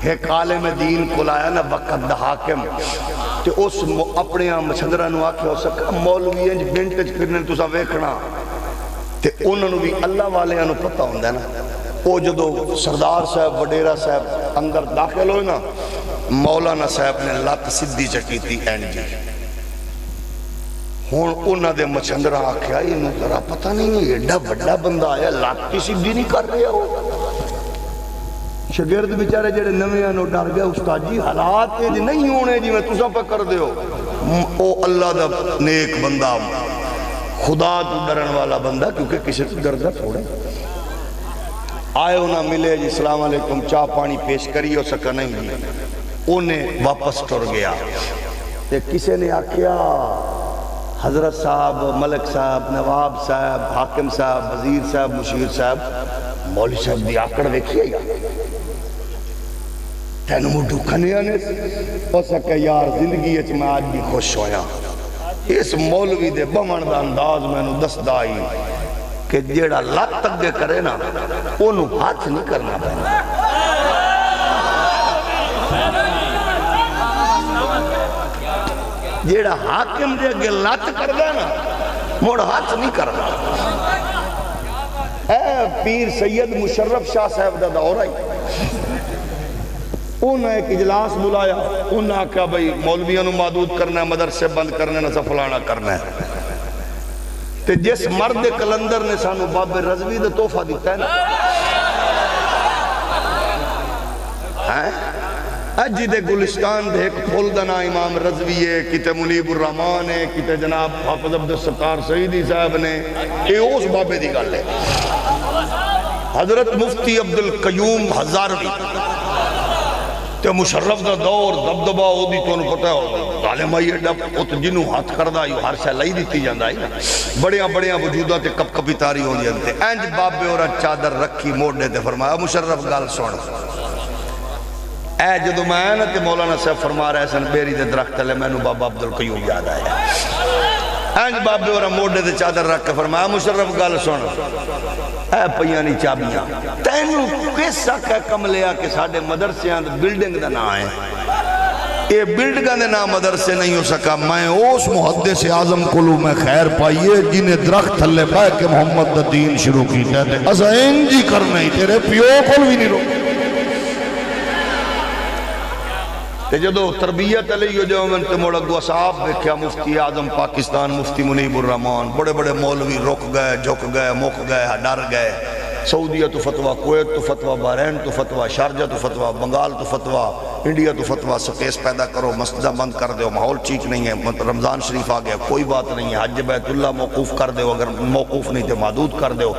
ایک عالم دین کو لایا نا وقت دا حاکم تے اس اپنے مچھندرہ نو آکھے ہو سکا مولوی انج بنٹج پھرنے تو سا ویکھنا تے انہوں نے بھی اللہ والے انہوں پتہ ہوں دے نا وہ جدو سردار صاحب وڈیرہ صاحب اندر داخل ہوئے نا مولانا صاحب نے لات سدھی چکی تھی این جی ہون انہوں دے مچھندرہ آکھے آئی انہوں ذرا پتہ نہیں یہ ایڈا بڑا بندہ آیا لات کی سدھی نہیں کر رہے ہو شگرد بیچارے جڑے نویں انہوں ڈر گئے استاد جی حالات یہ نہیں ہونے جی میں تسا پہ کر دے ہو او اللہ دا نیک بندہ خدا تو ڈرن والا بندہ کیونکہ کسی تو ڈردا تھوڑے آئے انہاں ملے جی السلام علیکم چاہ پانی پیش کری ہو سکا نہیں جی انہیں واپس ٹر گیا تے کسے نے آکھیا حضرت صاحب ملک صاحب نواب صاحب حاکم صاحب وزیر صاحب مشیر صاحب مولوی صاحب دی آکڑ دیکھئے گا تینوں مڈو کھنیا نے ہو سکے یار زندگی اچ میں آج بھی خوش ہویا اس مولوی دے بمن دا انداز میں نو دس دائی کہ جیڑا لات تک دے کرے نا انہوں ہاتھ نہیں کرنا پہنا جیڑا حاکم دے اگے لات کر دے نا موڑ ہاتھ نہیں کرنا اے پیر سید مشرف شاہ صاحب دا دور آئی انہوں ایک اجلاس بلایا انہوں نے کہا بھئی مولویوں نو محدود کرنا ہے مدرسے بند کرنا ہے فلانا کرنا ہے تے جس مرد کلندر نے سانو باب رضوی دے تحفہ دیتا ہے نا اجی دے گلستان دے ایک پھول دنا امام رضوی ہے کتے منیب الرحمان ہے کتے جناب حافظ عبدالستار سعیدی صاحب نے یہ اس بابے دی گل ہے حضرت مفتی عبدالقیوم ہزاروی تے مشرف دا دور دبدبہ ہو دی تو انہوں پتہ ہو ظالم آئی ہے جنہوں ہاتھ کردہ ہی ہر شاہ لائی دیتی جاندہ آئی نا بڑیاں بڑیاں وجودہ تے کپ کپی تاری ہوں جانتے اینج بابے اور چادر رکھی موڑنے تے فرمایا مشرف گال سوڑ اے جدو میں آیا نا تے مولانا صاحب فرما رہے سن بیری دے درخت لے میں نو بابا عبدالقیوم یاد آیا اینج بابے اور موڑنے تے چادر رکھ کے فرمایا مشرف گال سوڑ اے پیانی چابیاں تینوں کیسا کہ کم لیا کہ ساڑھے مدرسیاں بلڈنگ دا نہ آئے یہ بلڈنگاں دے نام مدرسے نہیں ہو سکا میں اس محدث اعظم کلو میں خیر پائیے جنہیں درخت تھلے پائے کہ محمد دا دین شروع کی تھے اسا انجی کرنا ہی تیرے پیو کل بھی نہیں رو کہ جدو تربیت علیہ جو من تے موڑا گو صاحب دیکھیا مفتی اعظم پاکستان مفتی منیب الرحمان بڑے بڑے مولوی رک گئے جھک گئے مک گئے ڈر گئے سعودیہ تو فتوہ کویت تو فتوہ بحرین تو فتوہ شارجہ تو فتوہ بنگال تو فتوہ انڈیا تو فتوہ سپیس پیدا کرو مسجدہ بند کر دو ماحول ٹھیک نہیں ہے رمضان شریف آ گیا کوئی بات نہیں ہے حج بیت اللہ موقوف کر دو اگر موقوف نہیں تھے محدود کر دو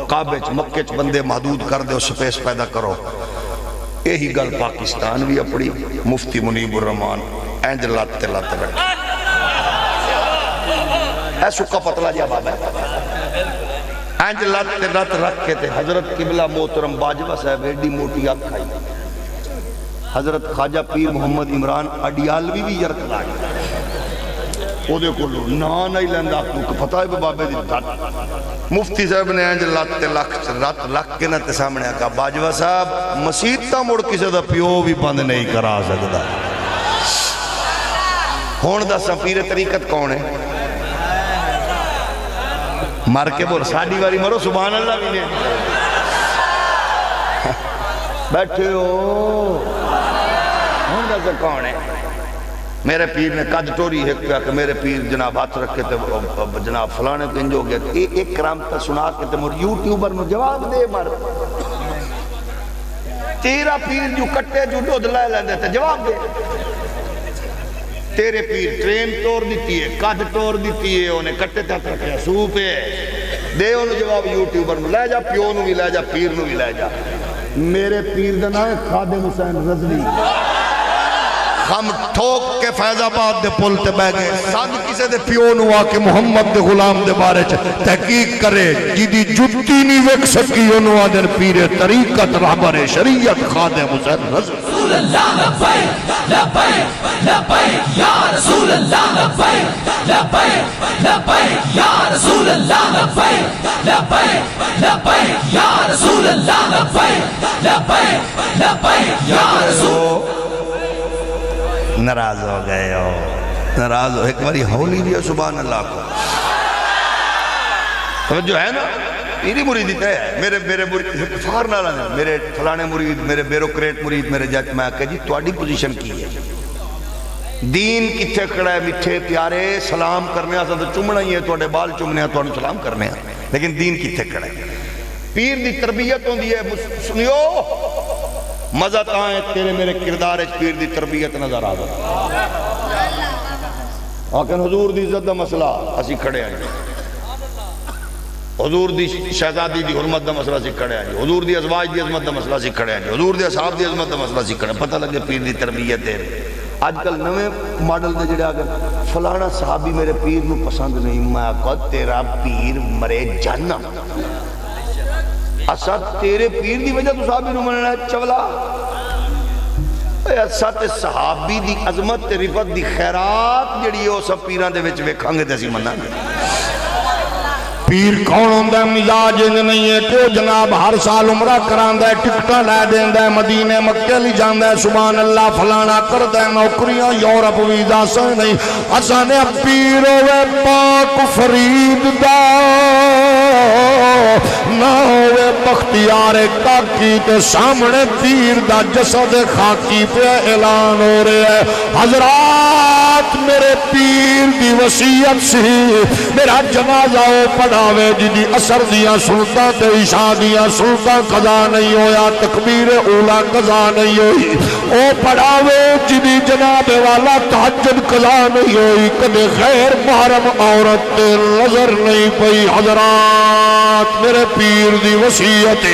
کعبے مکے بندے محدود کر دو سپیس پیدا کرو یہی گل پاکستان بھی اپنی مفتی منیب الرحمان اینج لاتے رکھ اے سکا پتلا جا بابا اینج لاتے رکھ کے تھے حضرت قبلہ محترم باجوہ صاحب ایڈی موٹی آگ کھائی حضرت خواجہ پیر محمد عمران اڈیالوی بھی یرک لائی او دے کو لو نا نہیں لیندہ آپ کو پتہ ہے بابے دی دھات مفتی صاحب نے اینج لاتے لکھ کے نہ سامنے کہا باجوہ صاحب مسیطہ مڑ کسی دا پیو بھی بند نہیں کرا سکتا ہون دا سفیر طریقت کون ہے مر کے بول ساڑی واری مرو سبحان اللہ بھی نہیں بیٹھے ہو ہوں سے کون ہے میرے پیر نے قد ٹوری ایک پہ کہ میرے پیر جناب ہاتھ رکھے تھے جناب فلانے پنج ہو گیا ایک کرامت سنا کے تے مر یوٹیوبر نو جواب دے مر تیرا پیر جو کٹے جو دودھ لائے لیندے تھے جواب دے تیرے پیر ٹرین توڑ دیتی ہے قد توڑ دیتی ہے انہیں کٹے تھا رکھے سوپ ہے دے انہوں جواب یوٹیوبر نو لے جا پیو نو بھی لے جا پیر نو بھی لے جا میرے پیر دا نام ہے خادم حسین رضوی ہم ٹھوک کے فیض آباد دے پل تے بہ گئے ساتھ کسے دے پیو نو آ کے محمد دے غلام دے بارے تحقیق کرے جیدی جتی نہیں ویک سکی انہوں آدھر پیر طریقت رہبر شریعت خادم حسین رضوی
رسول اللہ لبیک لبیک لبیک یا رسول اللہ لبیک لبیک لبیک یا رسول اللہ لبیک لبیک لبیک یا رسول اللہ لبیک لبیک لبیک یا رسول
ناراض ہو گئے ہو ناراض ہو ایک باری ہولی بھی ہے سبحان اللہ کو توجہ ہے نا میری مرید تے ہے میرے مرید کفار نہ لانے میرے فلانے مرید میرے بیروکریٹ مرید میرے جج میں کہ جی تواڈی پوزیشن کی ہے دین کتھے کھڑا ہے میٹھے پیارے سلام کرنے آسا تو چمنا ہی ہے تواڈے بال چمنے ہیں تواڈے سلام کرنے ہیں لیکن دین کتھے کھڑا ہے پیر دی تربیت ہوندی ہے سنیو مزہ تاں ہے تیرے میرے کردار ہے پیر دی تربیت نظر آ گئی لیکن حضور دی عزت دا مسئلہ اسی کھڑے ہیں حضور دی شہزادی دی حرمت دا مسئلہ اسی کھڑے ہیں حضور دی ازواج دی عظمت دا مسئلہ اسی کھڑے ہیں حضور دی اصحاب دی عظمت دا مسئلہ اسی کھڑے ہیں پتہ لگے پیر دی تربیت ہے آج کل نوے ماڈل دے جڑے آگے فلانا صحابی میرے پیر نو پسند نہیں میں کہا تیرا پیر مرے جہنم اسد تیرے پیر دی وجہ تو صحابی نو مننا چولا اسد صحابی دی عظمت تے رفت دی خیرات جڑی ہو سب پیران دے وچ ویکھاں گے تے اسی مننا گے
پیر کون ہوندہ ہے مزاج نہیں ہے تو جناب ہر سال عمرہ کراندہ ہے ٹکٹا لے دیندہ ہے مدینے مکہ لی جاندہ ہے سبحان اللہ فلانا کردہ ہے نوکریاں یورپ ویزا سے نہیں اسانے پیر ہوئے پاک فرید دا نہ ہوئے بختیار کاکی تے سامنے پیر دا جسد خاکی پہ اعلان ہو رہے ہیں حضرات میرے پیر دی وصیت سی میرا جنازہ ہو پڑھاوے جدی اثر دیا سلطہ تے عشاء دیا سلطہ قضا نہیں ہویا تکبیر اولا قضا نہیں ہوئی او پڑھاوے جدی جناب والا تحجد قضا نہیں ہوئی کدے غیر محرم عورت تے نظر نہیں پئی حضرات میرے پیر دی وصیت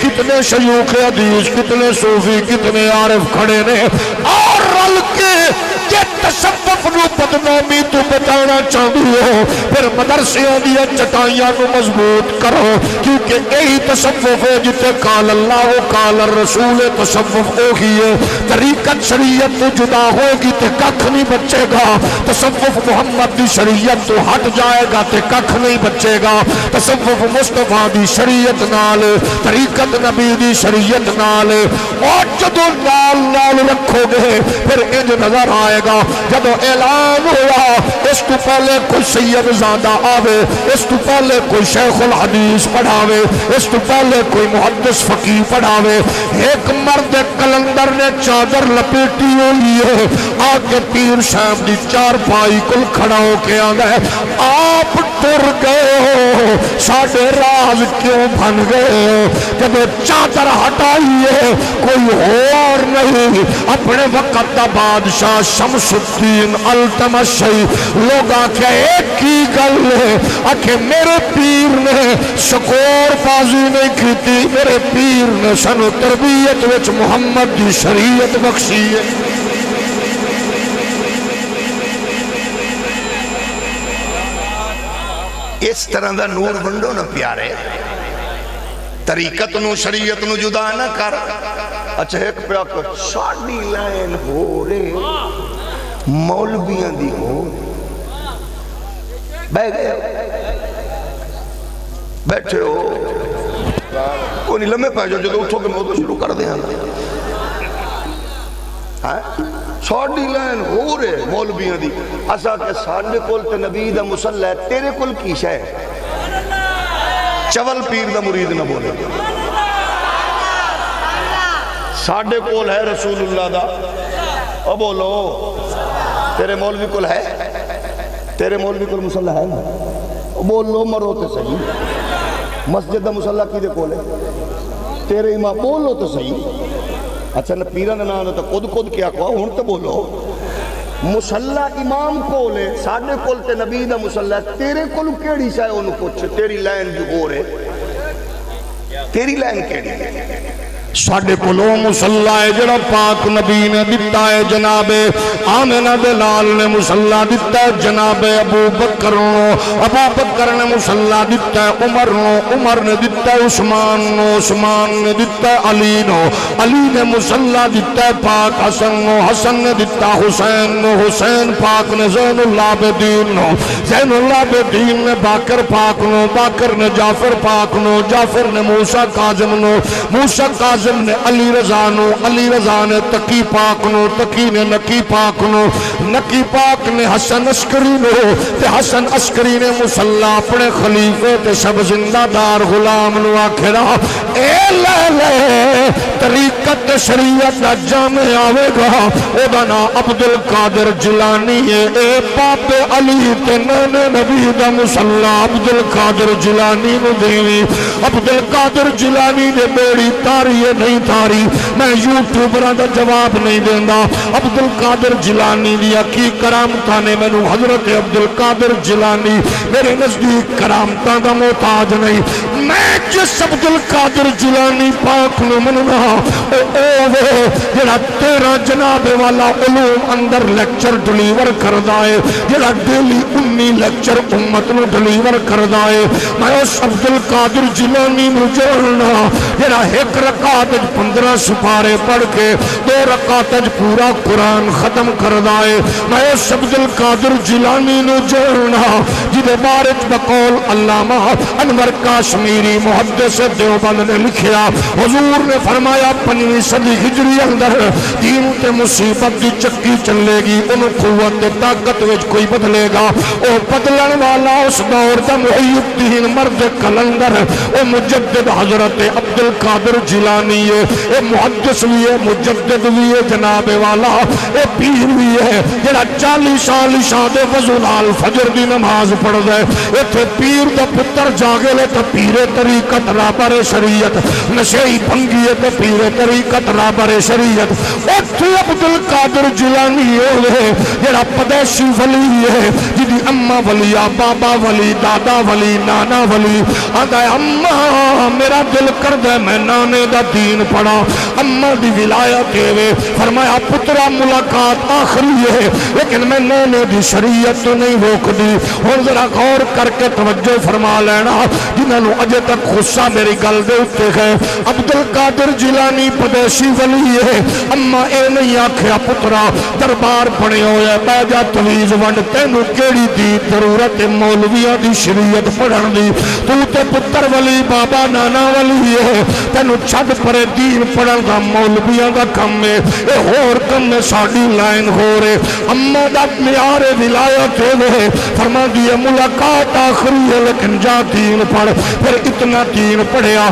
کتنے شیوخ حدیث کتنے صوفی کتنے عارف کھڑے نے اور رل کے تصوف نو بدنامی تو بتانا چاہتی ہو پھر مدرسیاں دیا چٹائیاں نو مضبوط کرو کیونکہ یہی تصوف ہے جتے قال اللہ و قال الرسول تصوف اوہی ہے طریقت شریعت تو جدا ہوگی تے ککھ نہیں بچے گا تصوف محمد دی شریعت تو ہٹ جائے گا تے ککھ نہیں بچے گا تصوف مصطفیٰ دی شریعت نال طریقت نبی دی شریعت نال اور جدو نال رکھو گے پھر انج نظر آئے گا جب اعلان ہوا اس تو پہلے کوئی سید زادہ آوے اس تو پہلے کوئی شیخ الحدیث پڑھاوے اس تو پہلے کوئی محدث فقیہ پڑھاوے ایک مرد کلندر نے چادر لپیٹی ہوئی ہے آگے پیر صاحب دی چار پائی کل کھڑا ہو کے آگا ہے آپ ٹر گئے ہو ساڑھے راز کیوں بن گئے ہو جب چادر ہٹائی ہے کوئی اور نہیں اپنے وقت دا بادشاہ شمس الدین التمشی لوگ آکھے ایک ہی گل ہے آکھے میرے پیر نے شکور بازی نہیں کیتی میرے پیر نے سنو تربیت وچ محمد دی شریعت بخشی ہے
اس طرح دا نور بندو نہ پیارے طریقت نو شریعت نو جدا نہ کر اچھا ایک پہ آکھو ساڑی لائن ہو رہے مولویاں دی ہو بہ گئے بیٹھے ہو کوئی نہیں لمحے پہ جو اٹھو کے موضوع شروع کر دیں ساڑی لائن ہو رہے مولویاں دی اسا کہ ساڑے کول تے نبی دا مسلح ہے تیرے کول کی شے چول پیر دا مرید نہ بولے ساڑھے کول ہے رسول اللہ دا او بولو تیرے مولوی کول ہے تیرے مولوی کول مسلح ہے نا او بولو مرو تے صحیح مسجد دا مسلح کی دے کول ہے تیرے امام بولو تو صحیح اچھا نہ پیرہ نہ نہ تو خود کیا کہا ہون تو بولو مسلح امام کولے ساڑھے کول تے نبی دا مسلح تیرے کول کیڑی شاہ انہوں کچھ تیری لائن جو ہو رہے تیری لائن کیڑی
ساڑھے کلو مسلح ہے جڑا پاک نبی نے دیتا ہے جناب آمنہ دلال نے مسلح دیتا ہے جناب ابو بکر نے مسلح دیتا ہے عمر نے دیتا ہے عثمان نے دیتا ہے علی نے مسلح دیتا ہے پاک حسن نے دیتا ہے حسین پاک نے زین اللہ بدین نے باکر پاک نے جعفر پاک جعفر نے موسیٰ کاظم نے علی رضا نے تقی پاک تقی نے نقی پاک نے حسن عسکری تے حسن عسکری نے مسلح اپنے خلیفے تے سب زندہ دار غلام آکھرا اے لے طریقت شریعت جامع آوے گا او دا نا عبدالقادر جیلانی ہے اے پاپ علی تے نانے نبی دا مسلح عبدالقادر جیلانی نو دیوی عبدالقادر جیلانی نے میری تاری نہیں تاری میں یوٹیوبرہ دا جواب نہیں دیندہ عبدالقادر جیلانی دیا کی کرامتہ نے میں نو حضرت عبدالقادر جیلانی میرے نزدیک کرامتہ دا محتاج نہیں میں جس عبدالقادر جیلانی پاک نو مننا جڑا تیرا جناب والا علوم اندر لیکچر ڈلیور کردائے جڑا ڈیلی 19 لیکچر امت نو ڈلیور کردائے میں اس عبدالقادر جیلانی نو جوڑنا جڑا ایک رکعت 15 سپارے پڑھ کے 2 رکعت پورا قرآن ختم کردائے میں اس عبدالقادر جیلانی نو جوڑنا جدے بارج بقول علامہ انور کاشمیری محدث دیوبند نے لکھیا حضور نے فرمایا 5ویں صدی ہجری اندر دین تے مصیبت دی چکی چلے گی انہوں قوت طاقت وچ کوئی بدلے گا او بدلن والا اس دور دا محی الدین مرد کلندر او مجدد حضرت عبدالقادر جیلانی ہے اے محدث بھی ہے مجدد بھی ہے جناب والا اے پیر بھی ہے جڑا 40 سال شادے وضولال فجر دی نماز پڑھ دے اے تھے پیر دا پتر جاگے لے تا پیر طریقت رابر شریعت نشئی بھنگی تے پیر طریقت رابر شریعت اتھے عبدالقادر جیلانی ہے جڑا پدیشی ولی ہے جدی اممہ ولی بابا ولی دادا ولی نانا ولی آدھا ہے اممہ میرا دل کر دے میں نانے دا دین پڑھا اممہ دی ولایت ہے فرمایا پترا ملاقات آخری ہے لیکن میں نانے دی شریعت تو نہیں روک دی اور ذرا غور کر کے توجہ فرما لینا جنہوں اجے تک غصہ میری گل دے اٹھتے گئے عبدالقادر جیلانی پدیشی ولی ہے اما اے نہیں آکھیا پترا دربار پڑے ہوئے بیجا تویز ونڈ تینو کیڑی دی ضرورت مولویہ دی شریعت پڑھن دی تو تے پتر ولی بابا نانا ولی ہے تینو چھڑ پرے دین پڑھن دا مولویہ دا کم ہے اے اور کم میں ساڑی لائن ہو رہے اما دا میار ولایت ہے فرما دیئے ملاقات آخری ہے لیکن جا دین پڑھ پھر اتنا دین پڑھیا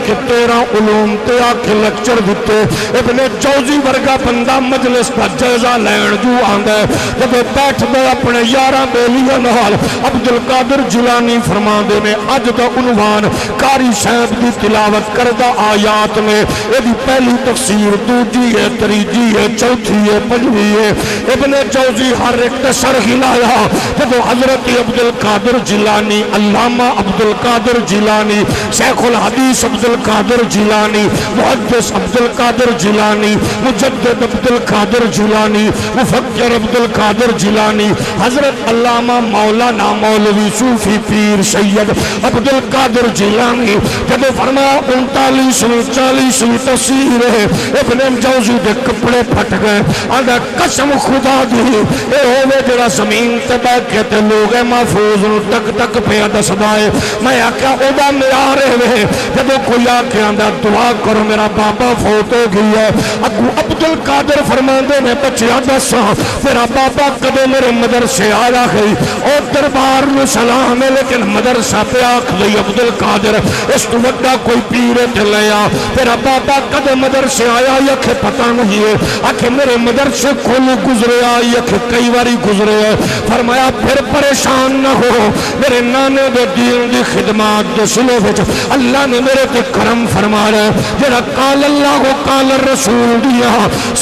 کہ 13 علوم تے آکے لیکچر دیتے ابن جوزی ورگا بندہ مجلس کا جائزہ لین جو آندہ ہے جب بیٹھ دے اپنے 11 بیلیاں نال عبدالقادر جیلانی فرما دے میں اج دا عنوان کاری صاحب دی تلاوت کردہ آیات میں یہ پہلی تفسیر دوجی ہے تریجی ہے چوتھی ہے پنجوی ہے ابن جوزی ہر ایک سر ہلایا جب حضرت عبدالقادر جیلانی علامہ عبدالقادر جیلانی شیخ الحدیث عبدالقادر جیلانی محدث عبدالقادر جیلانی مجدد عبدالقادر جیلانی مفکر عبدالقادر جیلانی حضرت علامہ مولانا مولوی صوفی پیر سید عبدالقادر جیلانی جب فرمایا 39ویں 40ویں تفسیر ہے ابن جوزی دے کپڑے پھٹ گئے آندا قسم خدا دی اے ہوے جڑا زمین تے بیٹھ کے تے لوگ محفوظ نو تک تک پیا دسدا ہے میں آکھیا او دا معیار ہے جدوں کوئی آکھے آندا دعا کرو میرا بابا فوت ہو گیا ہے اگو عبد القادر فرماندے نے بچیا دس تیرا بابا کدے میرے مدرسے آیا گئی اور دربار میں سلام ہے لیکن مدرسہ پہ آکھ گئی عبد القادر اس تو وڈا کوئی پیر تے لیا تیرا بابا کدے مدرسے آیا یا کہ پتہ نہیں ہے آکھے میرے مدرسے کھولو گزرے آئی یا کہ کئی باری گزرے ہے فرمایا پھر پریشان نہ ہو میرے نانے دے دین دی خدمات دے سلو وچ اللہ نے میرے تے کرم فرما رہا ہے جڑا قال اللہ و قال الرسول دیا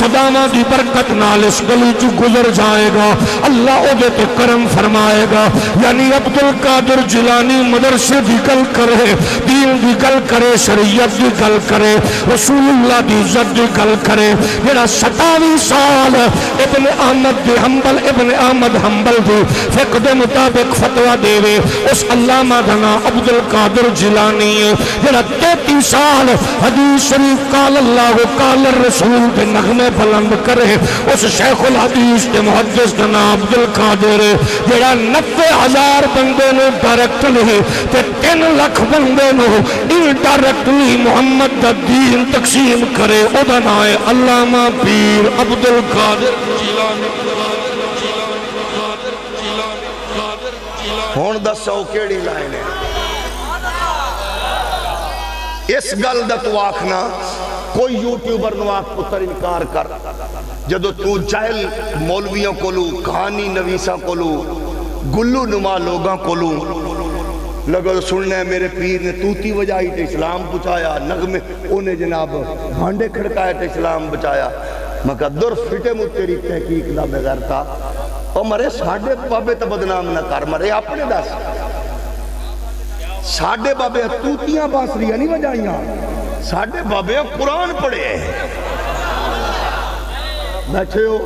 صدامہ دی برکت نال اس گلی چ گزر جائے گا اللہ او دے تے کرم فرمائے گا یعنی عبد القادر جیلانی مدرسے دی گل کرے دین دی گل کرے شریعت دی گل کرے رسول اللہ دی عزت دی گل کرے جڑا 27 سال ابن احمد دی حنبل دی فقہ دے مطابق فتویٰ دے وے اس علامہ دنا عبد القادر جیلانی جڑا 33 سال حدیث شریف قال اللہ و قال الرسول کے نغمے بلند کرے اس شیخ الحدیث کے محدث دنا عبد القادر جڑا 90,000 بندے نو ڈائریکٹلی تے 3 لاکھ بندے نو انڈائریکٹلی محمد دا دین تقسیم کرے او دا نام ہے علامہ پیر عبد القادر جیلانی
ہون دسو کیڑی لائن ہے اس گل دا تو آکھنا کوئی یوٹیوبر نو آکھ پتر انکار کر جدو تو جاہل مولویوں کولو کہانی نویساں کولو گلو نما لوگاں کولو لگو سننے میرے پیر نے توتی وجائی تے اسلام بچایا نغمے انہیں جناب بھانڈے کھڑکائے تے اسلام بچایا مکہ در فٹے مجھ تیری تحقیق دا بغیر تھا اور مرے ساڑھے بابے تا بدنام نہ کر مرے اپنے دس ساڑھے بابے توتیاں بانسریاں نہیں بجائیاں ساڑھے بابے قرآن پڑھے بیٹھے ہو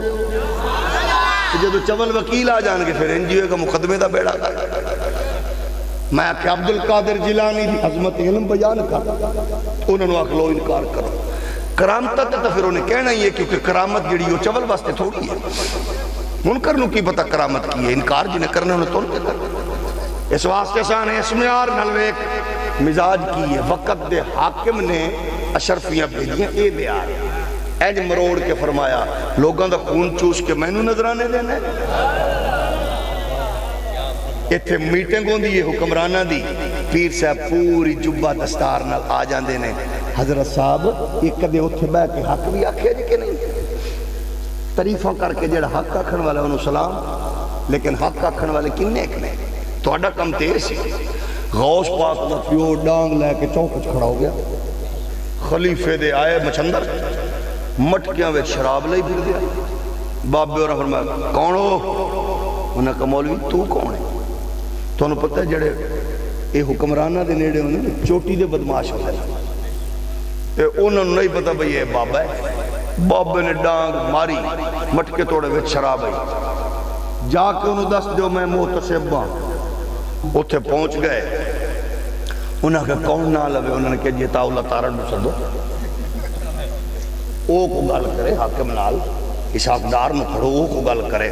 جدو چول وکیل آ جان کے پھر NGO کا مقدمے دا بیڑا میں کہ عبد القادر جیلانی دی عظمت علم بیان کر انہوں نے اخلو انکار کرو کرامت تو پھر انہیں کہنا ہی ہے کیونکہ کرامت جڑی ہو چول واسطے تھوڑی ہے منکر نو کی پتہ کرامت کی ہے انکار جنہیں کرنے انہیں تول کے کر اس واسطے سان اسمیار نلویک مزاج کی ہے وقت دے حاکم نے اشرفیاں بھیجیاں اے بیار اینج مروڑ کے فرمایا لوگاں دا خون چوس کے میں نو نظرانے دینے ایتھے میٹنگ ہوں دی حکمرانہ دی پیر صاحب پوری جبہ دستار نال آ جان دینے حضرت صاحب ایک کدے اتھے بے کے حق بھی آکھے جی کہ نہیں تعریفہ کر کے جڑا حق آکھن والے انہوں سلام لیکن حق آکھن والے کنے ایک نے تو اڈا کم تیز سی غوث پاک دا پیو ڈانگ لے کے چوکچ کھڑا ہو گیا خلیفے دے آئے مچندر مٹکیاں وے شراب لئی پھر دیا بابے اور فرمایا کون ہو انہاں کا مولوی تو کون ہے تو انہوں پتہ ہے جڑے اے حکمرانہ دے نیڑے انہوں چوٹی دے بدماش ہو جائے انہوں نہیں پتہ بھئی یہ بابا ہے بابے نے ڈانگ ماری مٹکے توڑے وے شراب آئی جا کے انہوں دس دیو میں محتسب ہاں اتھے پہنچ گئے انہوں نے کون نہ لگے انہوں نے کہا جیتا اللہ تارن نو سدو او کو گل کرے حاکم نال حسابدار نو کھڑو او کو گل کرے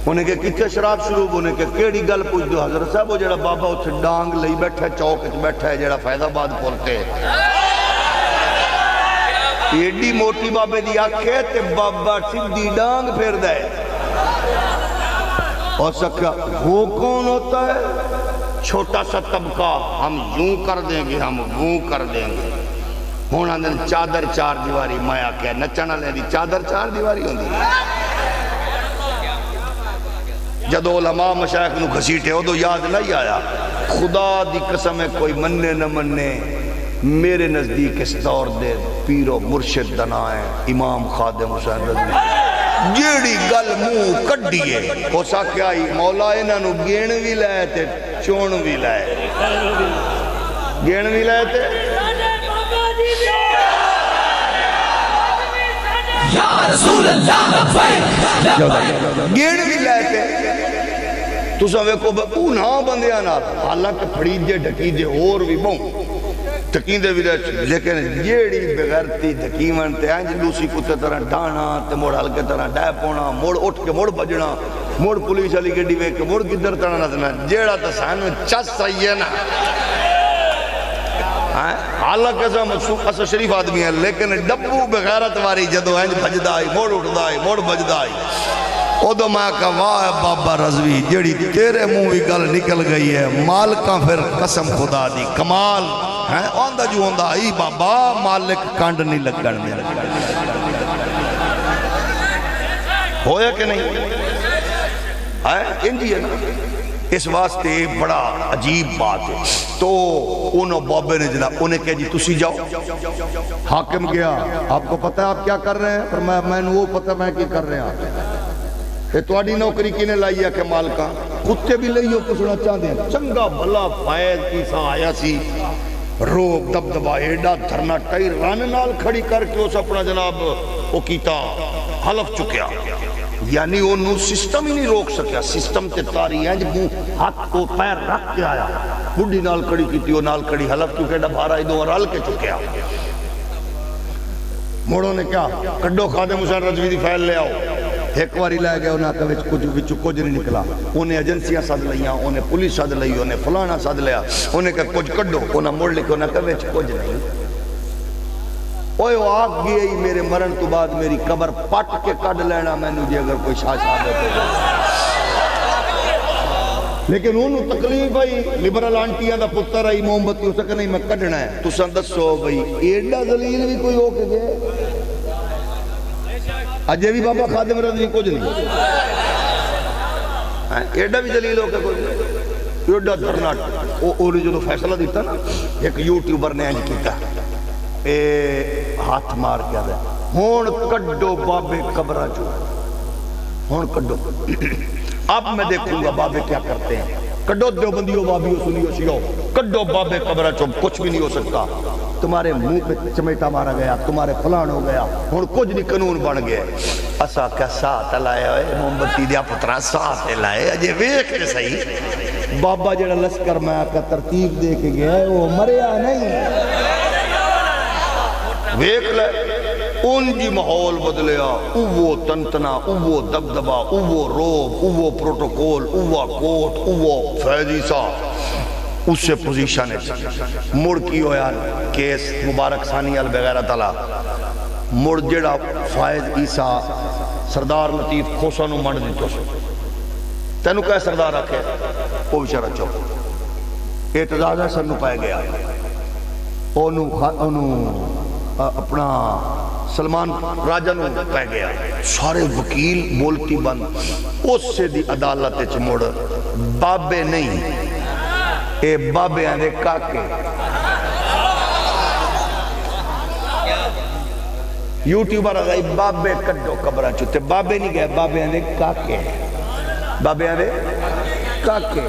انہیں کہ کتنے شراب شروع انہیں کہ کیڑی گل پوچھ دو حضرت صاحب وہ جڑا بابا اتھے ڈانگ لئی بیٹھا ہے چوک بیٹھا ہے جڑا فیض آباد پورتے ایڈی موٹی بابے دی آنکھیں تے بابا سیدھی ڈانگ پھیر دے اور سکا وہ کون ہوتا ہے چھوٹا سا طبقہ ہم یوں کر دیں گے ہم وہ کر دیں گے ہونا دن چادر 4 دیواری میں آکے نچنا لے دی چادر 4 دیواری ہوں دی جدو علماء مشایخ نو گھسیٹے ہو دو یاد نہیں آیا خدا دی قسم ہے کوئی مننے نہ مننے میرے نزدیک اس دور دے پیر و مرشد دنائیں امام خادم حسین رضی جیڑی گل منہ کڈیے ہو سکے آئی مولا انہاں نو گین بھی لائے تے چون بھی لائے گین بھی لائے تے
یا رسول اللہ لبیک
گین بھی لائے تے تو سوے کو اونا بندیاں نال حالانکہ پھڑی دے ڈھکی دے اور بھی بہن ٹکیندے بھی رہے لیکن جیڑی بغیرتی دکیمن تے انج لوسی کتے طرح ڈانا تے موڑ ہلکے طرح ڈے پونا موڑ اٹھ کے موڑ بجنا موڑ پولیس والی گڈی ویکھ کے موڑ کدھر طرح نسنا جیڑا تے سانو چس صحیح ہے نا حالانکہ اسا شریف آدمی ہے لیکن ڈبو بغیرت واری جدو انج بجدا آئی موڑ اٹھدا آئی موڑ بجدا آئی ادو میں کہا واہ بابا رضوی جیڑی تیرے منہ بھی گل نکل گئی ہے مالکاں پھر قسم خدا دی کمال ہے آندا جو آندا ای بابا مالک کانڈ نہیں لگن میں ہویا کہ نہیں ہے انجی ہے نا اس واسطے بڑا عجیب بات ہے تو انہوں بابے نے جناب انہیں کہا جی تسی جاؤ حاکم گیا آپ کو پتہ ہے آپ کیا کر رہے ہیں پر میں نے وہ پتہ میں کی کر رہے ہیں یہ توڑی نوکری کی نے لائی ہے کہ مالکاں کتے بھی لئیو کسنا چاہتے ہیں چنگا بھلا فائد عیسیٰ آیا سی روب دب دبا ایڈا دھرنا ٹائی ران نال کھڑی کر کے اس اپنا جناب وہ کیتا حلف چکیا یعنی انہوں سسٹم ہی نہیں روک سکیا سسٹم تے تاری ہیں جب ہاتھ کو پیر رکھ کے آیا بڑی نال کھڑی کیتی وہ نال کھڑی حلف چکے ڈا بھارا دو اور حل کے چکیا موڑوں نے کیا کڈو خادم حسین رضوی دی فائل لے آؤ ایک واری لے گئے انہاں کا کچھ نہیں نکلا انہیں ایجنسیاں ساتھ لئیاں انہیں پولیس ساتھ لئی انہیں فلانا ساتھ لیا انہیں کہا کچھ کڈو انہیں موڑ لکھو انہیں کہا کچھ نہیں اوہ آگ گئی میرے مرن تو بعد میری قبر پٹ کے کڈ لینا میں نے اگر کوئی شاہ ثابت ہو لیکن انہوں تکلیف آئی لبرل آنٹیاں دا پتر آئی محمدی ہو سکے نہیں میں کڈنا ہے تو سندسو بھئی ایڈا ذلیل بھی کوئی ہو کے گئے اجے بھی بابا خادم رضوی کچھ نہیں ایڈا بھی ذلیل ہو کے کوئی نہیں ایڈا دھرناٹ انہیں جو فیصلہ دیتا نا ایک یوٹیوبر نے انج کیتا ہاتھ مار کیا دے ہون کڈو بابے قبرہ جو ہون کڈو اب میں دیکھوں گا بابے کیا کرتے ہیں کڈو دیوبندیوں بابیوں سنیوں شیعوں کڈو بابے قبرہ جو کچھ بھی نہیں ہو سکتا تمہارے منہ پہ چمیٹا مارا گیا تمہارے فلان ہو گیا ہون کچھ نہیں قانون بن گئے اسا کیا ساتھ لائے ہوئے محمدی دیا پترہ ساتھ لائے اجے ویک کے صحیح بابا جڑا لشکر میں آکا ترتیب دے کے گیا ہے وہ مریا نہیں ویک لے ان جی محول بدلیا اوہ تنتنا اوہ دبدبا اوہ روب اوہ پروٹوکول اوہ کوٹ اوہ فیضی سا اس سے پوزیشن ہے مڑ کی ہویا کیس مبارک ثانی البغیرہ تعالیٰ مڑ جڑا فائد عیسیٰ سردار لطیف خوصانو منڈ دیتو سو تینو کہے سردار رکھے وہ بچارہ چوک اعتزاز ہے سنو پائے گیا انہوں اپنا سلمان راجہ نو پہ گیا سارے وکیل بولتی بند اس سے دی عدالت چموڑ بابے نہیں اے بابے آنے کاکے یوٹیوبر آگئی بابے کڈو قبرہ چھوتے بابے نہیں گئے بابے آنے کاکے بابے آنے کاکے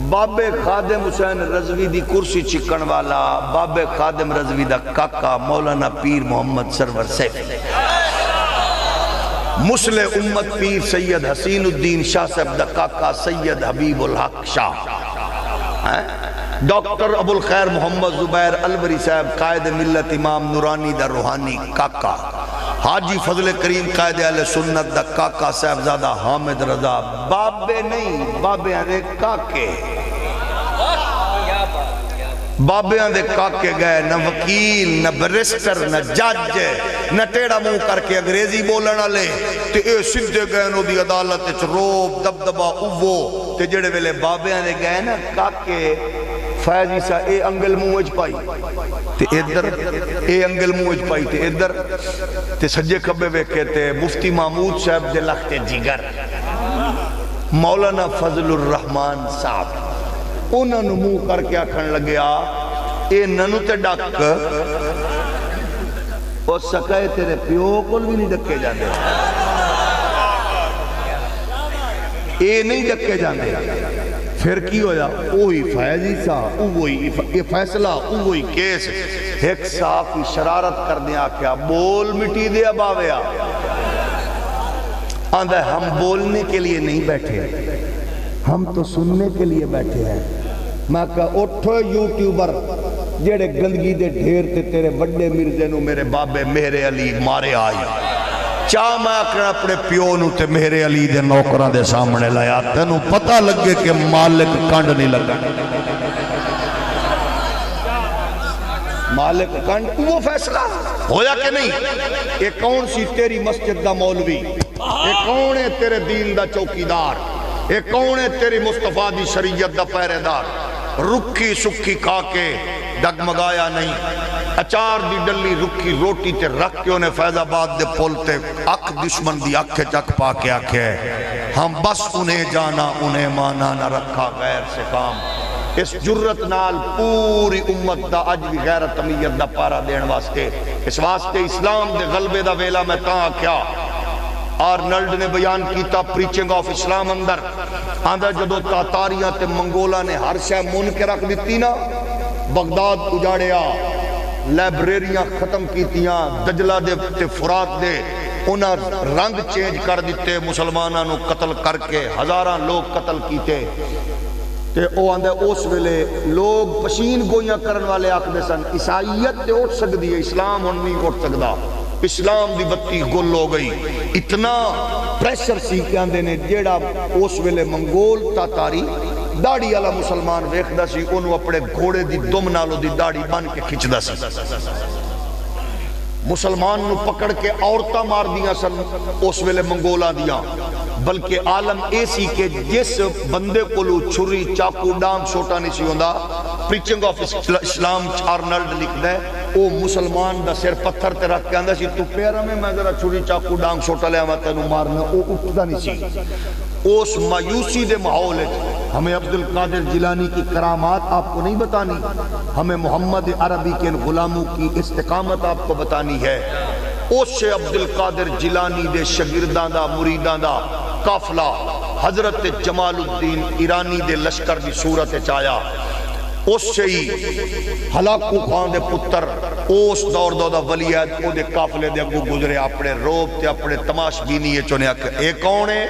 بابے خادم حسین رضوی دی کرسی چکن والا بابے خادم رضوی دا کاکا مولانا پیر محمد سرور سیف مسلح امت پیر سید حسین الدین شاہ صاحب دا کاکا سید حبیب الحق شاہ ڈاکٹر ابو الخیر محمد زبیر الوری صاحب قائد ملت امام نورانی دا روحانی کاکا حاجی فضل کریم قائد اہل سنت دا کاکا صاحبزادہ حامد رضا بابے نہیں بابے آنے کاکے بابے آنے کاکے گئے نہ وکیل نہ بریسٹر نہ جج نہ ٹیڑا منہ کر کے انگریزی بولنا لے تے اے سدھے گئے نو دی عدالت روب دبدبا اوو تے جڑے ویلے بابے آنے گئے نا کاکے فیضی سا اے انگل موج پائی تے ادھر اے انگل موج پائی تے ادھر تے سجے کھبے ویکھے تے مفتی محمود صاحب دے لخت جگر مولانا فضل الرحمن صاحب انہوں نے منہ کر کے آکھن لگیا اے ننو تے ڈک اور سکائے تیرے پیو کل بھی نہیں ڈکے جاندے اے نہیں ڈکے جاندے پھر کی ہویا اوہی فیضی سا اوہی فیصلہ اوہی کیس ایک صافی شرارت کر دیا کیا بول مٹی دیا باویا آندھا ہم بولنے کے لیے نہیں بیٹھے ہم تو سننے کے لیے بیٹھے ہیں میں کہا اٹھو یوٹیوبر جڑے گندگی دے ڈھیر تے تیرے بڑے مرزے نو میرے بابے میرے علی مارے آئی چاہ میں آکڑا اپنے پیو نو تے میرے علی دے نوکران دے سامنے لایا تینوں پتہ لگے کہ مالک کنڈ نہیں لگا مالک کنڈ وہ فیصلہ ہویا کہ نہیں یہ کون سی تیری مسجد دا مولوی یہ کون ہے تیرے دین دا چوکیدار یہ کون ہے تیری مصطفیٰ دی شریعت دا پہرے دار رکھی سکھی کھا کے ڈگمگایا نہیں اچار دی ڈلی رکھی روٹی تے رکھ کے انہیں فیض آباد دے پولتے اک دشمن دی اکھے چک پا کے آکھے ہم بس انہیں جانا انہیں مانا نہ رکھا غیر سے کام اس جرت نال پوری امت دا اج بھی غیرت امیت دا پارا دین واسطے اس واسطے اسلام دے غلبے دا ویلا میں تاں کیا آرنلڈ نے بیان کیتا پریچنگ آف اسلام اندر آندھا جدو تاتاریاں تے منگولہ نے ہر شے من کے رکھ دیتی نا بغداد اجاڑیا لائبریریاں ختم کیتیاں دجلہ دے تے فرات دے انہاں رنگ چینج کر دیتے مسلمانوں نو قتل کر کے ہزاراں لوگ قتل کیتے تے او آندھے اس ویلے لوگ پشین گویاں کرن والے آکھدے سن عیسائیت تے اٹھ سکدی ہے اسلام ہن نہیں اٹھ سکدا اسلام دی بتی گل ہو گئی اتنا پریشر سی کہ آندے نے جیڑا اس ویلے منگول تاتاری داڑی والا مسلمان ویکھدا سی اونوں اپنے گھوڑے دی دم نالوں دی داڑی بن کے کھچدا سی مسلمان نو پکڑ کے عورتاں مار دیاں سن اس ویلے منگولاں دیاں بلکہ عالم ایسی کہ جس بندے کولو چھری چاقو ڈانگ چھوٹا نہیں سی ہوندا پریچنگ آف اسلام آرنلڈ لکھدا ہے او مسلمان دا سر پتھر تے رکھ کے آندا سی تو پیرا میں ذرا چھری چاقو ڈانگ چھوٹا لے آواں تینوں مارنا او اٹھدا نہیں سی اس مایوسی دے ماحول ہمیں عبد القادر جیلانی کی کرامات آپ کو نہیں بتانی ہمیں محمد عربی کے غلاموں کی استقامت آپ کو بتانی ہے اس سے عبد القادر جیلانی دے شاگرداں دا مریداں دا قافلہ حضرت جمال الدین ایرانی دے لشکر دی صورت چایا اس سے ہی ہلاکو خان دے پتر اس دور دا ولیعہد او دے قافلے دے اگو گزرے اپنے روب تے اپنے تماش بینی چنے اے کون ہے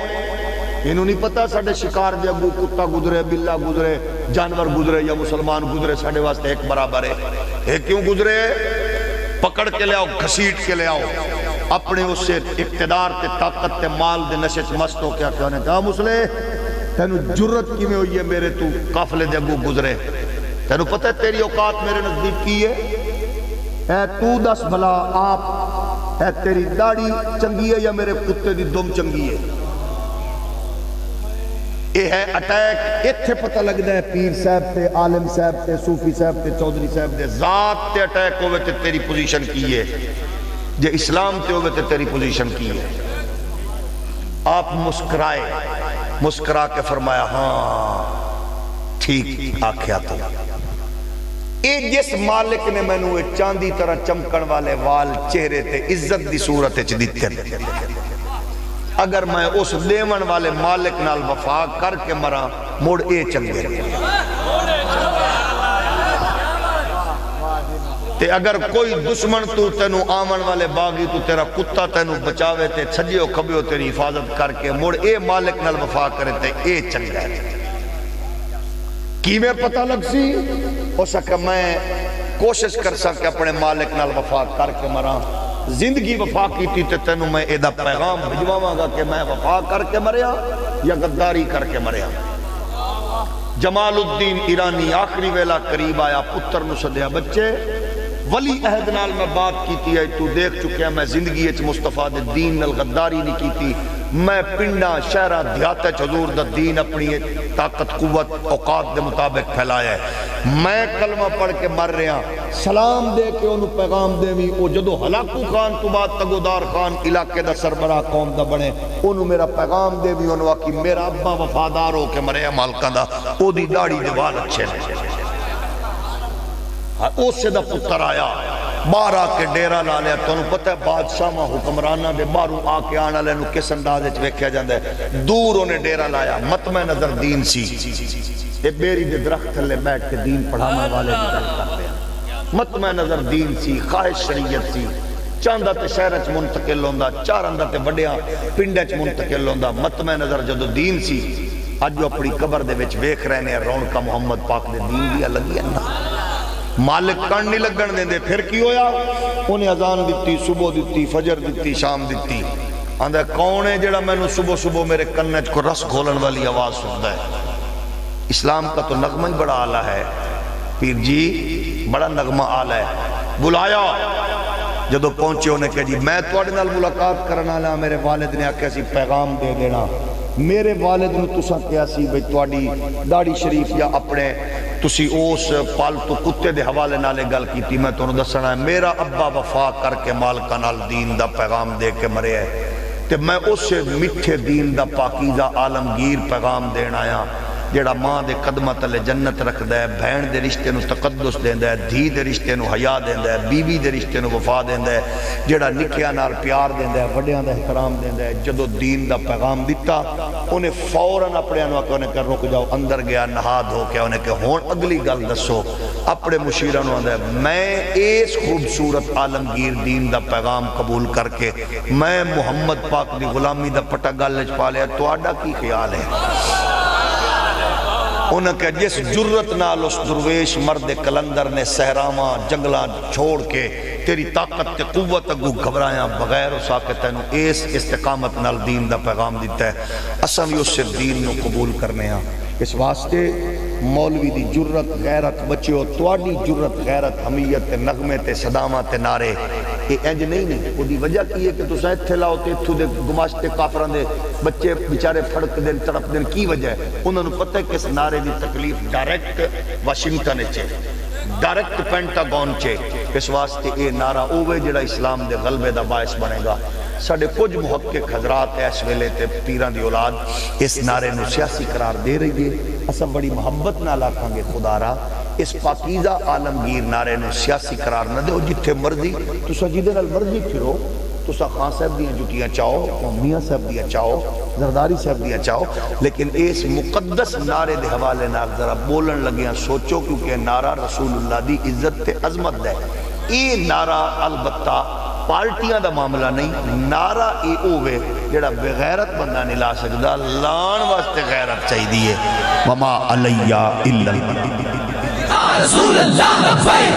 انہوں نہیں پتا ساڑھے شکار دے اگو کتا گزرے بلہ گزرے جانور گزرے یا مسلمان گزرے ساڑھے واسطے ایک برابر ہے ایک کیوں گزرے پکڑ کے لے آؤ گھسیٹ کے لے آؤ اپنے اس سے اقتدار تے طاقت تے مال دے نشے چ مست ہو کے آنے کہا مسلے تینوں جرت کی میں ہوئی ہے میرے تو قافلے دے اگو گزرے تینوں پتہ ہے تیری اوقات میرے نزدیک کی ہے اے تو دس بھلا آپ اے تیری داڑھی چنگی ہے یا میرے کتے دی دم چنگی ہے یہ ہے اٹیک اتھے پتہ لگتا ہے پیر صاحب تے عالم صاحب تے صوفی صاحب تے چودھری صاحب تے ذات تے اٹیک ہوئے تے تیری پوزیشن کی ہے جے اسلام تے ہوئے تے تیری پوزیشن کی ہے آپ مسکرائے مسکرا کے فرمایا ہاں ٹھیک آکھیا تو اے جس مالک نے میں نوے چاندی طرح چمکن والے وال چہرے تے عزت دی صورت چ دیتے اگر میں اس دیون والے مالک نال وفا کر کے مرا موڑ اے چنگے تے اگر کوئی دشمن تو تینو آمن والے باغی تو تیرا کتا تینو بچاوے تے چھجیو کھبیو تیری حفاظت کر کے موڑ اے مالک نال وفا کرے تے اے چنگے کی میں پتہ لگ سی ہو سکا میں کوشش کر سکے اپنے مالک نال وفا کر کے مرا زندگی وفا کی تھی تے تینوں میں ایدہ پیغام بھجواواں گا کہ میں وفا کر کے مریا یا غداری کر کے مریا جمال الدین ایرانی آخری ویلا قریب آیا پتر نو سدیا بچے ولی عہد نال میں بات کیتی ہے تو دیکھ چکے ہیں میں زندگی اچ مصطفیٰ دے دین نال غداری نہیں کیتی میں پنڈا شہرہ دیہات حضور دا دین اپنی طاقت قوت اوقات دے مطابق پھیلایا ہے میں کلمہ پڑھ کے مر رہا سلام دے کے انہوں پیغام دے بھی او جدو ہلاکو خان تو بعد تگودار خان علاقے دا سربراہ قوم دا بنے انہوں میرا پیغام دے بھی انہوں آکی میرا ابا وفادار ہو کے مرے مالکہ دا او دی داڑی دیوال اچھے لے اس سے دا پتر آیا باہر آ کے ڈیرہ لا لیا تو انہوں پتہ ہے بادشاہ ماں حکمرانہ دے باہروں آ کے آنا لینو کس اندازے چویکھیا جاندے دور انہیں ڈیرہ لایا مطمئن نظر دین سی اے بیری دے درخت تھلے بیٹھ کے دین پڑھانے والے بھی گل کرتے ہیں مطمئن نظر دین سی خواہش شریعت سی چاندہ تے شہرہ چ منتقل ہوندا چارندہ تے بڑیاں پنڈے چ منتقل ہوندا مطمئن نظر جدو دین سی اج جو اپنی قبر دے وچ ویکھ رہے ہیں رونقہ محمد پاک دے دین بھی لگی ہے نا مالک کن نہیں لگن دیں دے. پھر کی ہویا؟ انہیں اذان دیتی، صبح دیتی، فجر دیتی، شام دیتی. آندھا کون ہے جڑا میں نے صبح صبح میرے کنچ کو رس کھولن والی آواز سنتا ہے؟ اسلام کا تو نغمہ ہی بڑا آلہ ہے پیر جی، بڑا نغمہ آلہ ہے. بلایا، جدو پہنچے انہیں کہ جی میں تواڈے نال ملاقات کرنا لا. میرے والد نے آکھیا سی پیغام دے دینا. میرے والد نے تساں کیا سی بھئی تواڈی داڑھی شریف یا اپنے تسی اس پالتو کتے دے حوالے نالے گل کیتی. میں تانوں دسنا ہے میرا ابا وفا کر کے مالکا نال دین دا پیغام دے کے مرے ہے، تے میں اس میٹھے دین دا پاکیزہ عالمگیر پیغام دین آیا جیڑا ماں دے قدمہ تلے جنت رکھدا ہے، بہن دے رشتے نو تقدس دیندا ہے، دھی دے رشتے نو حیا دیندا ہے، بیوی دے رشتے نو وفا دیندا ہے، جیڑا نکیاں نال پیار دیندا ہے، وڈیاں دا احترام دیندا ہے. جدو دین دا پیغام دیتا انہیں فوراً اپنے انہوں کہ انہیں کہ رک جاؤ. اندر گیا، نہا دھو کے انہیں کہ ہون اگلی گل دسو. اپنے مشیرہ نو آندہ ہے میں اس خوبصورت عالمگیر دین دا پیغام قبول کر کے میں محمد پاک دی غلامی دا پٹا گل پا لیا، تو آڈا کی خیال ہے؟ انہوں کہ جس جرت نال اس درویش مرد کلندر نے صحراواں جنگلاں چھوڑ کے تیری طاقت تے قوت اگو گھبرایاں بغیر اسا کے تینوں اس استقامت نال دین دا پیغام دیتا ہے. اساں بھی اس سے دین نو قبول کرنے ہاں. اس واسطے مولوی دی جرت غیرت بچیو، تواڈی جرت غیرت حمیت تے نغمے تے صدامہ تے نعرے یہ انج نہیں. وہ دی وجہ کی ہے کہ تساں ایتھے لاؤ تے اتھوں دے گماشتے کافراں دے بچے بیچارے پھڑک دین تڑپ دین. کی وجہ ہے؟ انہوں نے پتہ ہے کہ اس نعرے دی تکلیف ڈائریکٹ واشنگٹن چے، ڈائریکٹ پینٹاگون چے. اس واسطے یہ نعرہ اوے جڑا اسلام دے غلبے دا باعث بنے گا. ساڑھے کچھ محقق حضرات اس ویلے تے پیران دی اولاد اس نعرے نو سیاسی قرار دے رہی ہے. اسا بڑی محبت نہ لاکھاں گے خدا را اس پاکیزہ عالمگیر نعرے نو سیاسی قرار نہ دے. جتھے مرضی تسا جیدے نال مرضی پھرو، تسا خان صاحب دیاں جٹیاں چاہو، میاں صاحب دیاں چاہو، زرداری صاحب دیاں چاہو، لیکن اس مقدس نعرے دے حوالے نال ذرا بولن لگیاں سوچو، کیونکہ نعرہ رسول اللہ دی عزت تے عظمت ہے. یہ نعرہ البتہ پارٹیاں دا معاملہ نہیں، نعرہ اے ہوئے جڑا بغیرت بندہ نہیں لا سکدا. لان واسطے غیرت چاہی دیئے. وما علیہ الا
رسول اللہ لبیک